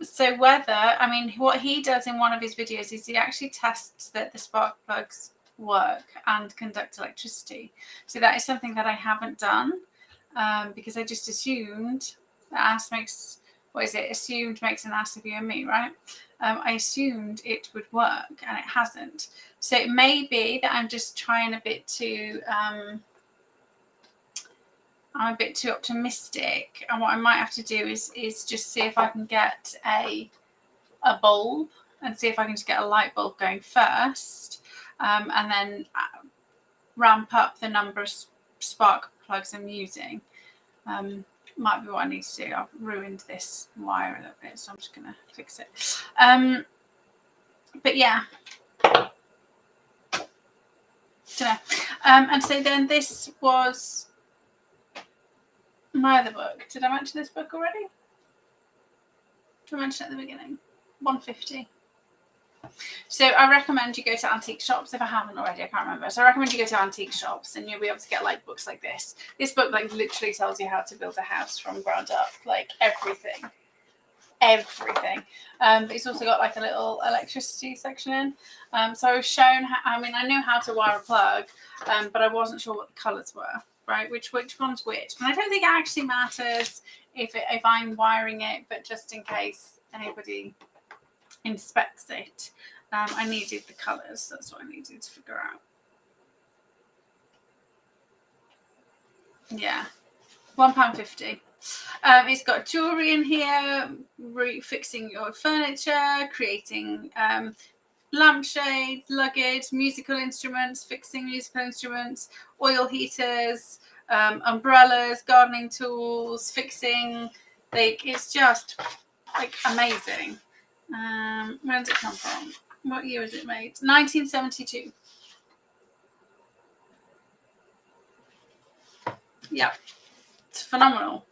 So what he does in one of his videos is he actually tests that the spark plugs work and conduct electricity. So that is something that I haven't done, because I just assumed that assumed makes an ass of you and me, right? I assumed it would work, and it hasn't. So it may be that I'm just trying a bit too... I'm a bit too optimistic, and what I might have to do is just see if I can get a bulb and see if I can just get a light bulb going first, and then ramp up the number of spark plugs I'm using. Might be what I need to do. I've ruined this wire a little bit, so I'm just gonna fix it. But yeah, don't know. And so then this was my other book. Did I mention this book already? Did I mention it at the beginning? 150. So I recommend you go to antique shops. If I haven't already, I can't remember. So I recommend you go to antique shops, and you'll be able to get like books like this. This book like literally tells you how to build a house from ground up, like everything. But it's also got like a little electricity section in. So I was shown I knew how to wire a plug, but I wasn't sure what the colours were. Right, which one's which, and I don't think it actually matters if I'm wiring it, but just in case anybody inspects it, I needed the colours. That's what I needed to figure out. Yeah, £1.50. It's got jewellery in here, fixing your furniture, creating lampshades, luggage, musical instruments, fixing musical instruments, oil heaters, umbrellas, gardening tools, fixing. Like, it's just like amazing. Where does it come from? What year was it made? 1972. Yeah, it's phenomenal.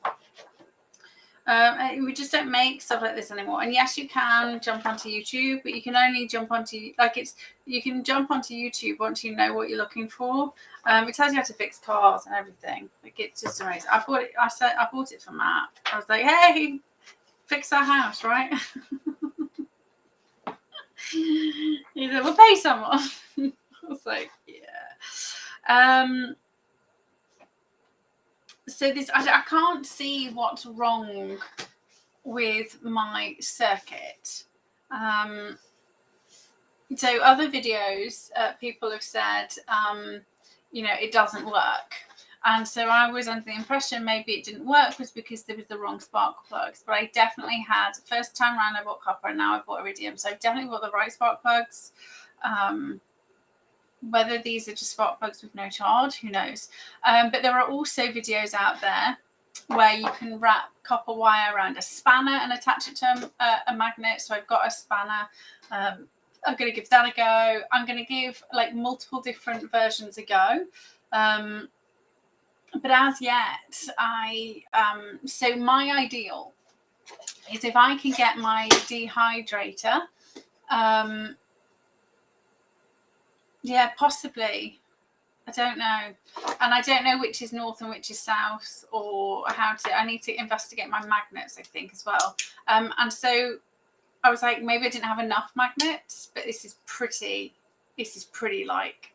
We just don't make stuff like this anymore. And yes, you can jump onto YouTube, but you can only jump onto you can jump onto YouTube once you know what you're looking for. It tells you how to fix cars and everything. Like, it's just amazing. I bought it for Matt. I was like, hey, fix our house, right? He said, we'll pay someone. I was like, yeah. So this, I can't see what's wrong with my circuit. So other videos, people have said, it doesn't work. And so I was under the impression maybe it didn't work was because there was the wrong spark plugs. But I definitely had, first time round I bought copper, and now I bought Iridium. So I've definitely bought the right spark plugs. Whether these are just spark plugs with no charge, who knows? But there are also videos out there where you can wrap copper wire around a spanner and attach it to a magnet. So I've got a spanner. I'm going to give that a go. I'm going to give like multiple different versions a go. But as yet, so my ideal is if I can get my dehydrator Yeah, possibly. I don't know. And I don't know which is north and which is south, or how to. I need to investigate my magnets, I think, as well. And so I was like, maybe I didn't have enough magnets, but this is pretty like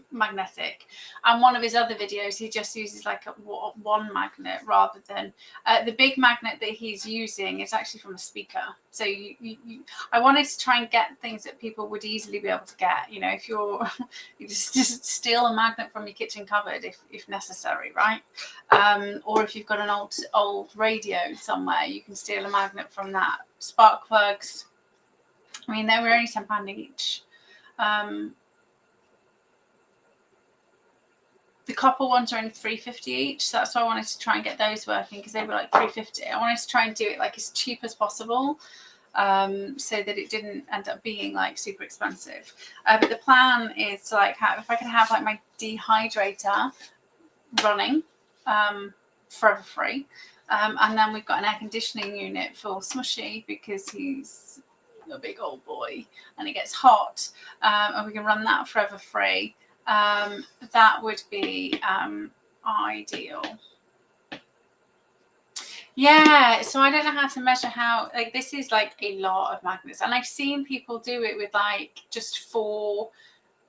magnetic. And one of his other videos, he just uses like one magnet rather than the big magnet that he's using is actually from a speaker. So I wanted to try and get things that people would easily be able to get. You know, if you're you just steal a magnet from your kitchen cupboard if necessary, right? Or if you've got an old radio somewhere, you can steal a magnet from that. Spark plugs, I mean, they were only £10 each. The copper ones are only £3.50 each, so that's why I wanted to try and get those working, because they were like £3.50. I wanted to try and do it like as cheap as possible, so that it didn't end up being like super expensive. But the plan is to like if I could have like my dehydrator running forever free, and then we've got an air conditioning unit for Smushy because he's a big old boy and it gets hot, and we can run that forever free. That would be ideal. Yeah, so I don't know how to measure how, like, this is like a lot of magnets, and I've seen people do it with like just 4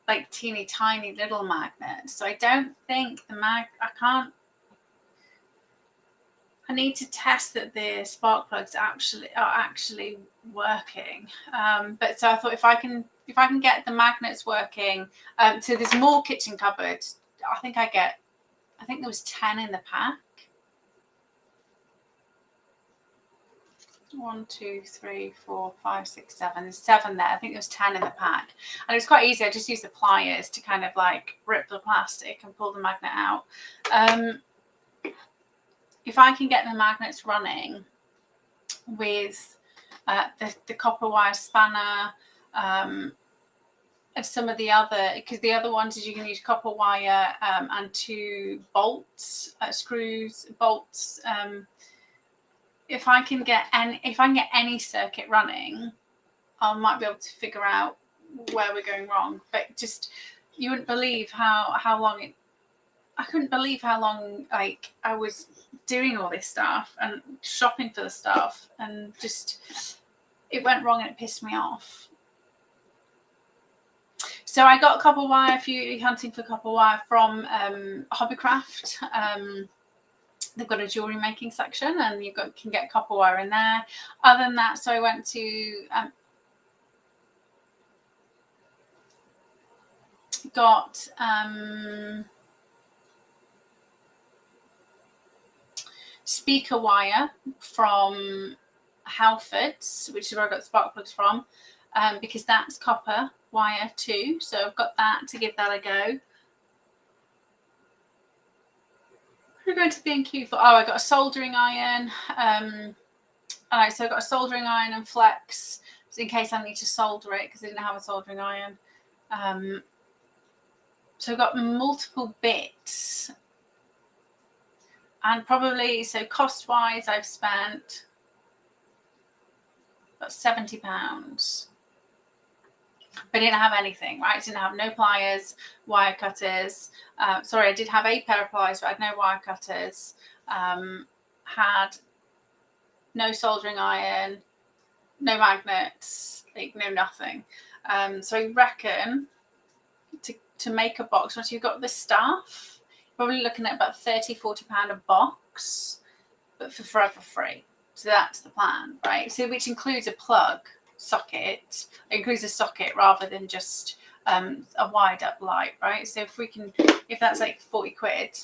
like teeny tiny little magnets. So I don't think I need to test that the spark plugs are actually working. But so I thought if I can get the magnets working, so there's more kitchen cupboards. I think there was 10 in the pack. 1, 2, 3, 4, 5, 6, 7. There's 7 there. I think there was 10 in the pack, and it was quite easy. I just used the pliers to kind of like rip the plastic and pull the magnet out. If I can get the magnets running with the copper wire spanner, and some of the other, because the other ones is you can use copper wire and 2 bolts, screws, bolts. If I can get any circuit running, I might be able to figure out where we're going wrong. But just, you wouldn't believe how long I couldn't believe how long like I was doing all this stuff and shopping for the stuff, and just it went wrong and it pissed me off. So I got copper wire, if you're hunting for copper wire, from Hobbycraft. They've got a jewellery making section, and you can get copper wire in there. Other than that, so I went to got speaker wire from Halfords, which is where I got spark plugs from, because that's copper wire too. So I've got that to give that a go. We're going to B&Q for, I got a soldering iron. So I got a soldering iron and flex, so in case I need to solder it, because I didn't have a soldering iron. So I've got multiple bits. And probably, so cost-wise, I've spent about £70. But I didn't have anything, right? I didn't have no pliers, wire cutters. Sorry, I did have a pair of pliers, but I had no wire cutters. Had no soldering iron, no magnets, like no nothing. So I reckon to make a box, once you've got the stuff, you're probably looking at about £30-40 a box, but for forever free. So that's the plan, right? So which includes a plug socket. It includes a socket rather than just a wired up light, right? So if that's like 40 quid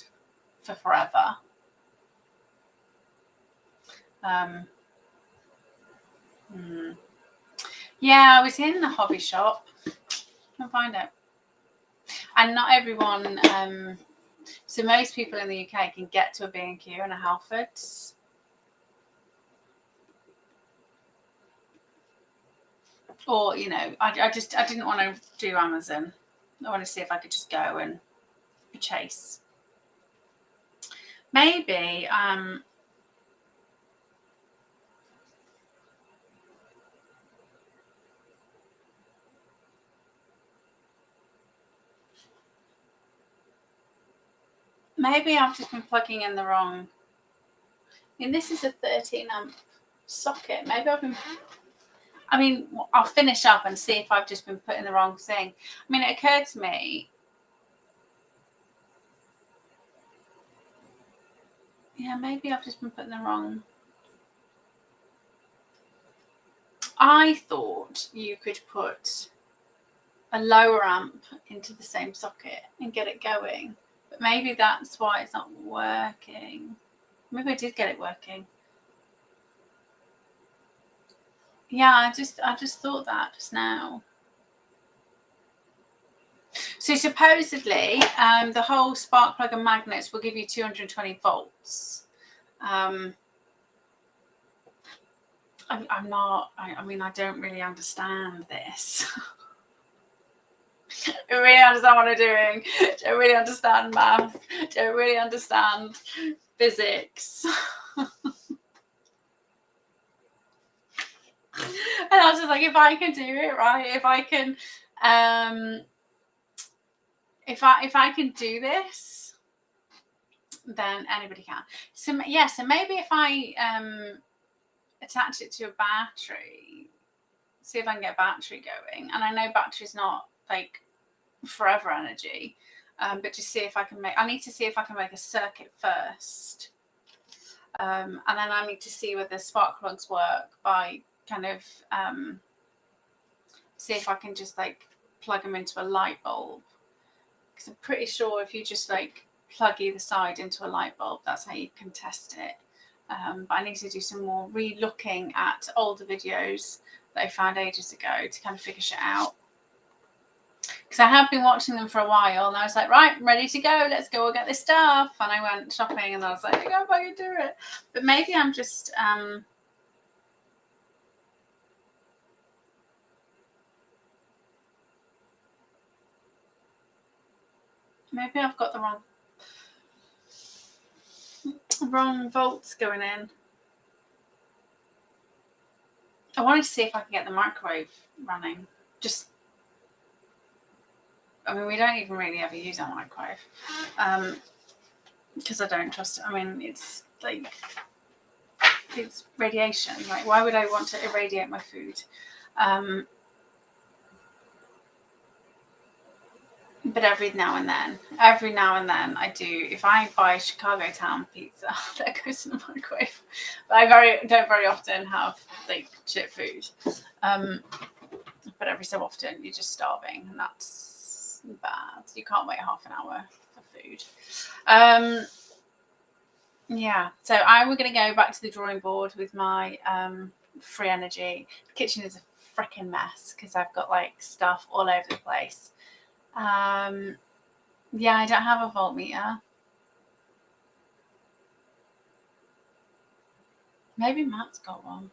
for forever. Yeah, I was in the hobby shop. I'll find it. And not everyone, so most people in the UK can get to a B&Q and a Halfords. Or, you know, I didn't want to do Amazon. I want to see if I could just go and chase. Maybe, Maybe I've just been plugging in the wrong. I mean, this is a 13 amp socket. Maybe I'll finish up and see if I've just been putting the wrong thing. I mean, it occurred to me. Yeah, maybe I've just been putting the wrong. I thought you could put a lower amp into the same socket and get it going, but maybe that's why it's not working. Maybe I did get it working. Yeah, I just thought that just now. So supposedly, the whole spark plug and magnets will give you 220 volts. I'm not. I don't really understand this. I don't really understand what I'm doing. Don't really understand math. Don't really understand physics. And I was just like, if I can do it right, if I can, if I can do this, then anybody can. So yeah, so maybe if I attach it to a battery, see if I can get a battery going. And I know battery's not like forever energy, but just see if I can make. I need to see if I can make a circuit first, and then I need to see whether spark plugs work by kind of see if I can just like plug them into a light bulb, because I'm pretty sure if you just like plug either side into a light bulb, that's how you can test it. But I need to do some more re-looking at older videos that I found ages ago to kind of figure shit out, because I have been watching them for a while and I was like, right, I'm ready to go, let's go get this stuff. And I went shopping and I was like, I can't fucking do it. But maybe I'm just maybe I've got the wrong volts going in. I wanted to see if I can get the microwave running. We don't even really ever use our microwave, because I don't trust it. I mean, it's like, it's radiation. Like, why would I want to irradiate my food? But every now and then I do. If I buy Chicago Town pizza, that goes in the microwave. But I don't very often have like shit food. But every so often you're just starving, and that's bad. You can't wait half an hour for food. Yeah. So I'm going to go back to the drawing board with my free energy. The kitchen is a freaking mess because I've got like stuff all over the place. Yeah, I don't have a voltmeter. Maybe Matt's got one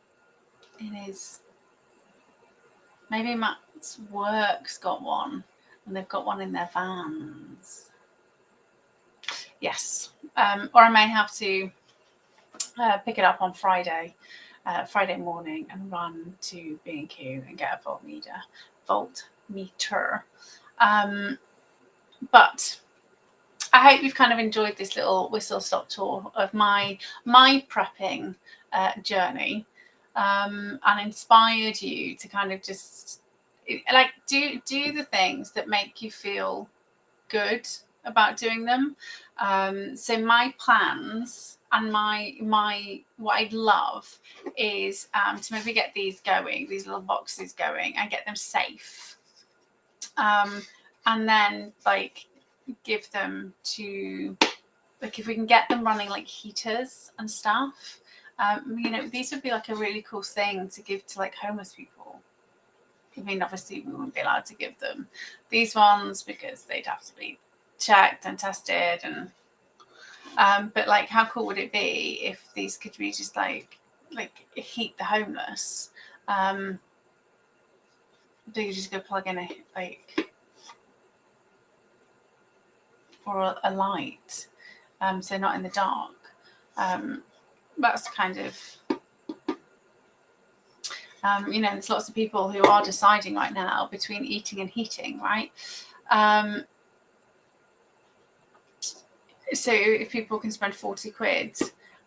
in his. Maybe Matt's work's got one, and they've got one in their vans. Yes, or I may have to pick it up on Friday morning, and run to B&Q and get a voltmeter. But I hope you've kind of enjoyed this little whistle-stop tour of my prepping journey, and inspired you to kind of just like do the things that make you feel good about doing them. So my plans and my what I'd love is to maybe get these little boxes going, and get them safe. And then like give them to, like, if we can get them running like heaters and stuff, these would be like a really cool thing to give to like homeless people. I mean, obviously we wouldn't be allowed to give them these ones because they'd have to be checked and tested, and but like, how cool would it be if these could be just like heat the homeless? Do you just go plug in for a light, so not in the dark? That's kind of, there's lots of people who are deciding right now between eating and heating, right? So if people can spend 40 quid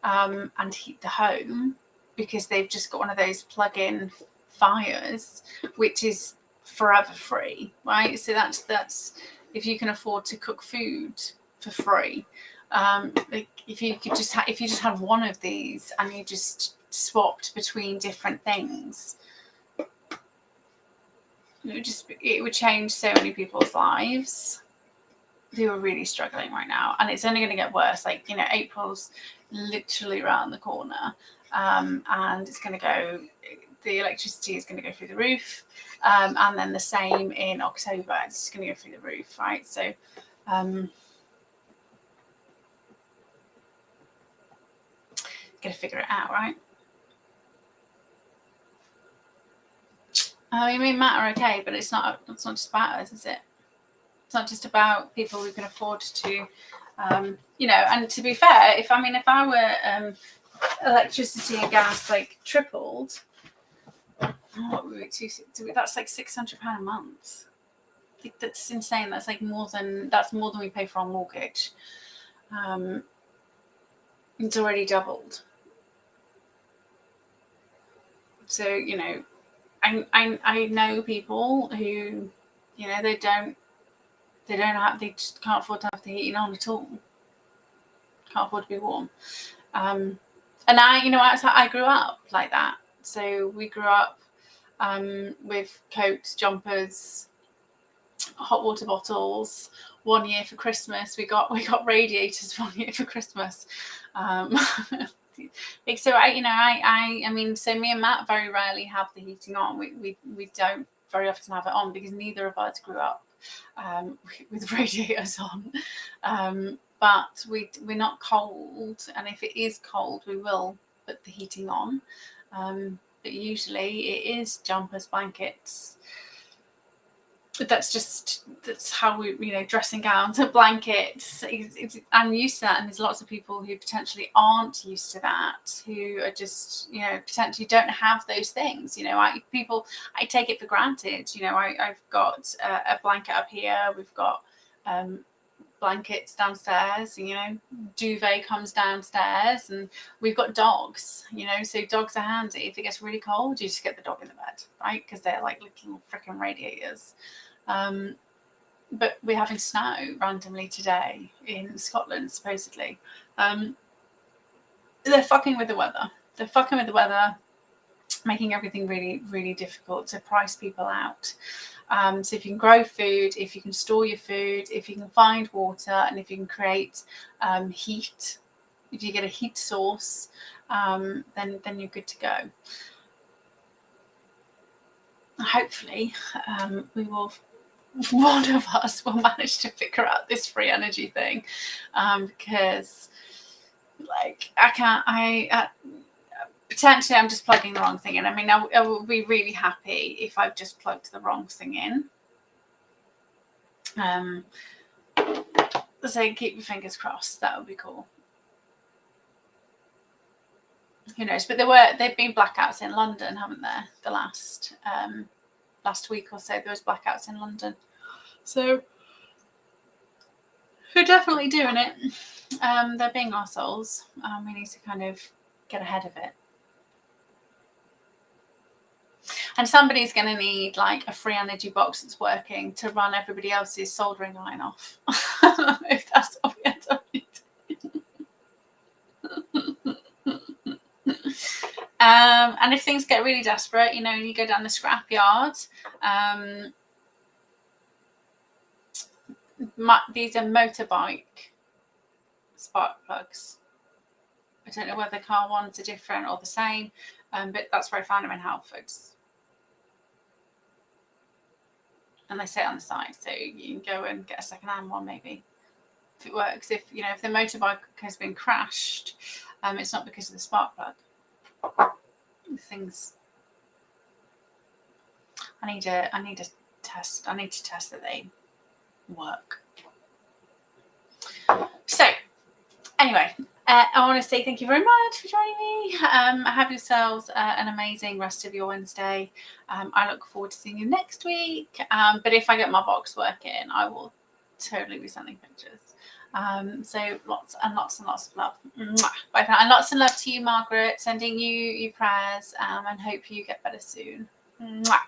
and heat the home because they've just got one of those plug-in fires, which is forever free, right? So that's if you can afford to cook food for free. Like if you just had one of these and you just swapped between different things, it would change so many people's lives who are really struggling right now, and it's only going to get worse. Like, you know, April's literally around the corner, and it's going to go. The electricity is going to go through the roof, and then the same in October. It's going to go through the roof, right? So, got to figure it out, right? I mean, Matt are okay, but it's not just about us, is it? It's not just about people who can afford to, you know. And to be fair, if I were electricity and gas like tripled, what would it be? That's like £600 a month. I think that's insane. That's more than we pay for our mortgage. It's already doubled. So, you know, I know people who, you know, they just can't afford to have the heating on at all. Can't afford to be warm. And I grew up like that. So we grew up with coats, jumpers, hot water bottles. 1 year for Christmas, we got radiators 1 year for Christmas. So I mean, so me and Matt very rarely have the heating on. We don't very often have it on because neither of us grew up with radiators on. But we're not cold, and if it is cold, we will put the heating on. But usually it is jumpers, blankets. That's how we, you know, dressing gowns and blankets. I'm used to that, and there's lots of people who potentially aren't used to that, who are just, you know, potentially don't have those things. You know, I take it for granted. You know, I've got a blanket up here. We've got blankets downstairs. You know, duvet comes downstairs, and we've got dogs. You know, so dogs are handy. If it gets really cold, you just get the dog in the bed, right? Because they're like little freaking radiators. But we're having snow randomly today in Scotland, supposedly. They're fucking with the weather. Making everything really, really difficult to price people out. So if you can grow food, if you can store your food, if you can find water, and if you can create heat, if you get a heat source, then you're good to go. Hopefully, one of us will manage to figure out this free energy thing, because like potentially I'm just plugging the wrong thing in. I mean, I will be really happy if I've just plugged the wrong thing in. So keep your fingers crossed. That would be cool. Who knows? But they've been blackouts in London, haven't there? The last week or so, there was blackouts in London. So we're definitely doing it. They're being arseholes. We need to kind of get ahead of it. And somebody's going to need like a free energy box that's working to run everybody else's soldering iron off. If that's what we end up doing. And if things get really desperate, you know, and you go down the scrapyard, these are motorbike spark plugs. I don't know whether car ones are different or the same, but that's where I found them in Halfords. And they say on the side, so you can go and get a second-hand one maybe if it works. If the motorbike has been crashed, it's not because of the spark plug. Things. I need to test that they work. So anyway, I want to say thank you very much for joining me. Have yourselves an amazing rest of your Wednesday. I look forward to seeing you next week. But if I get my box working, I will totally be sending pictures. So lots and lots and lots of love. Mwah. Bye for now. And lots of love to you, Margaret. Sending you prayers, and hope you get better soon. Mwah.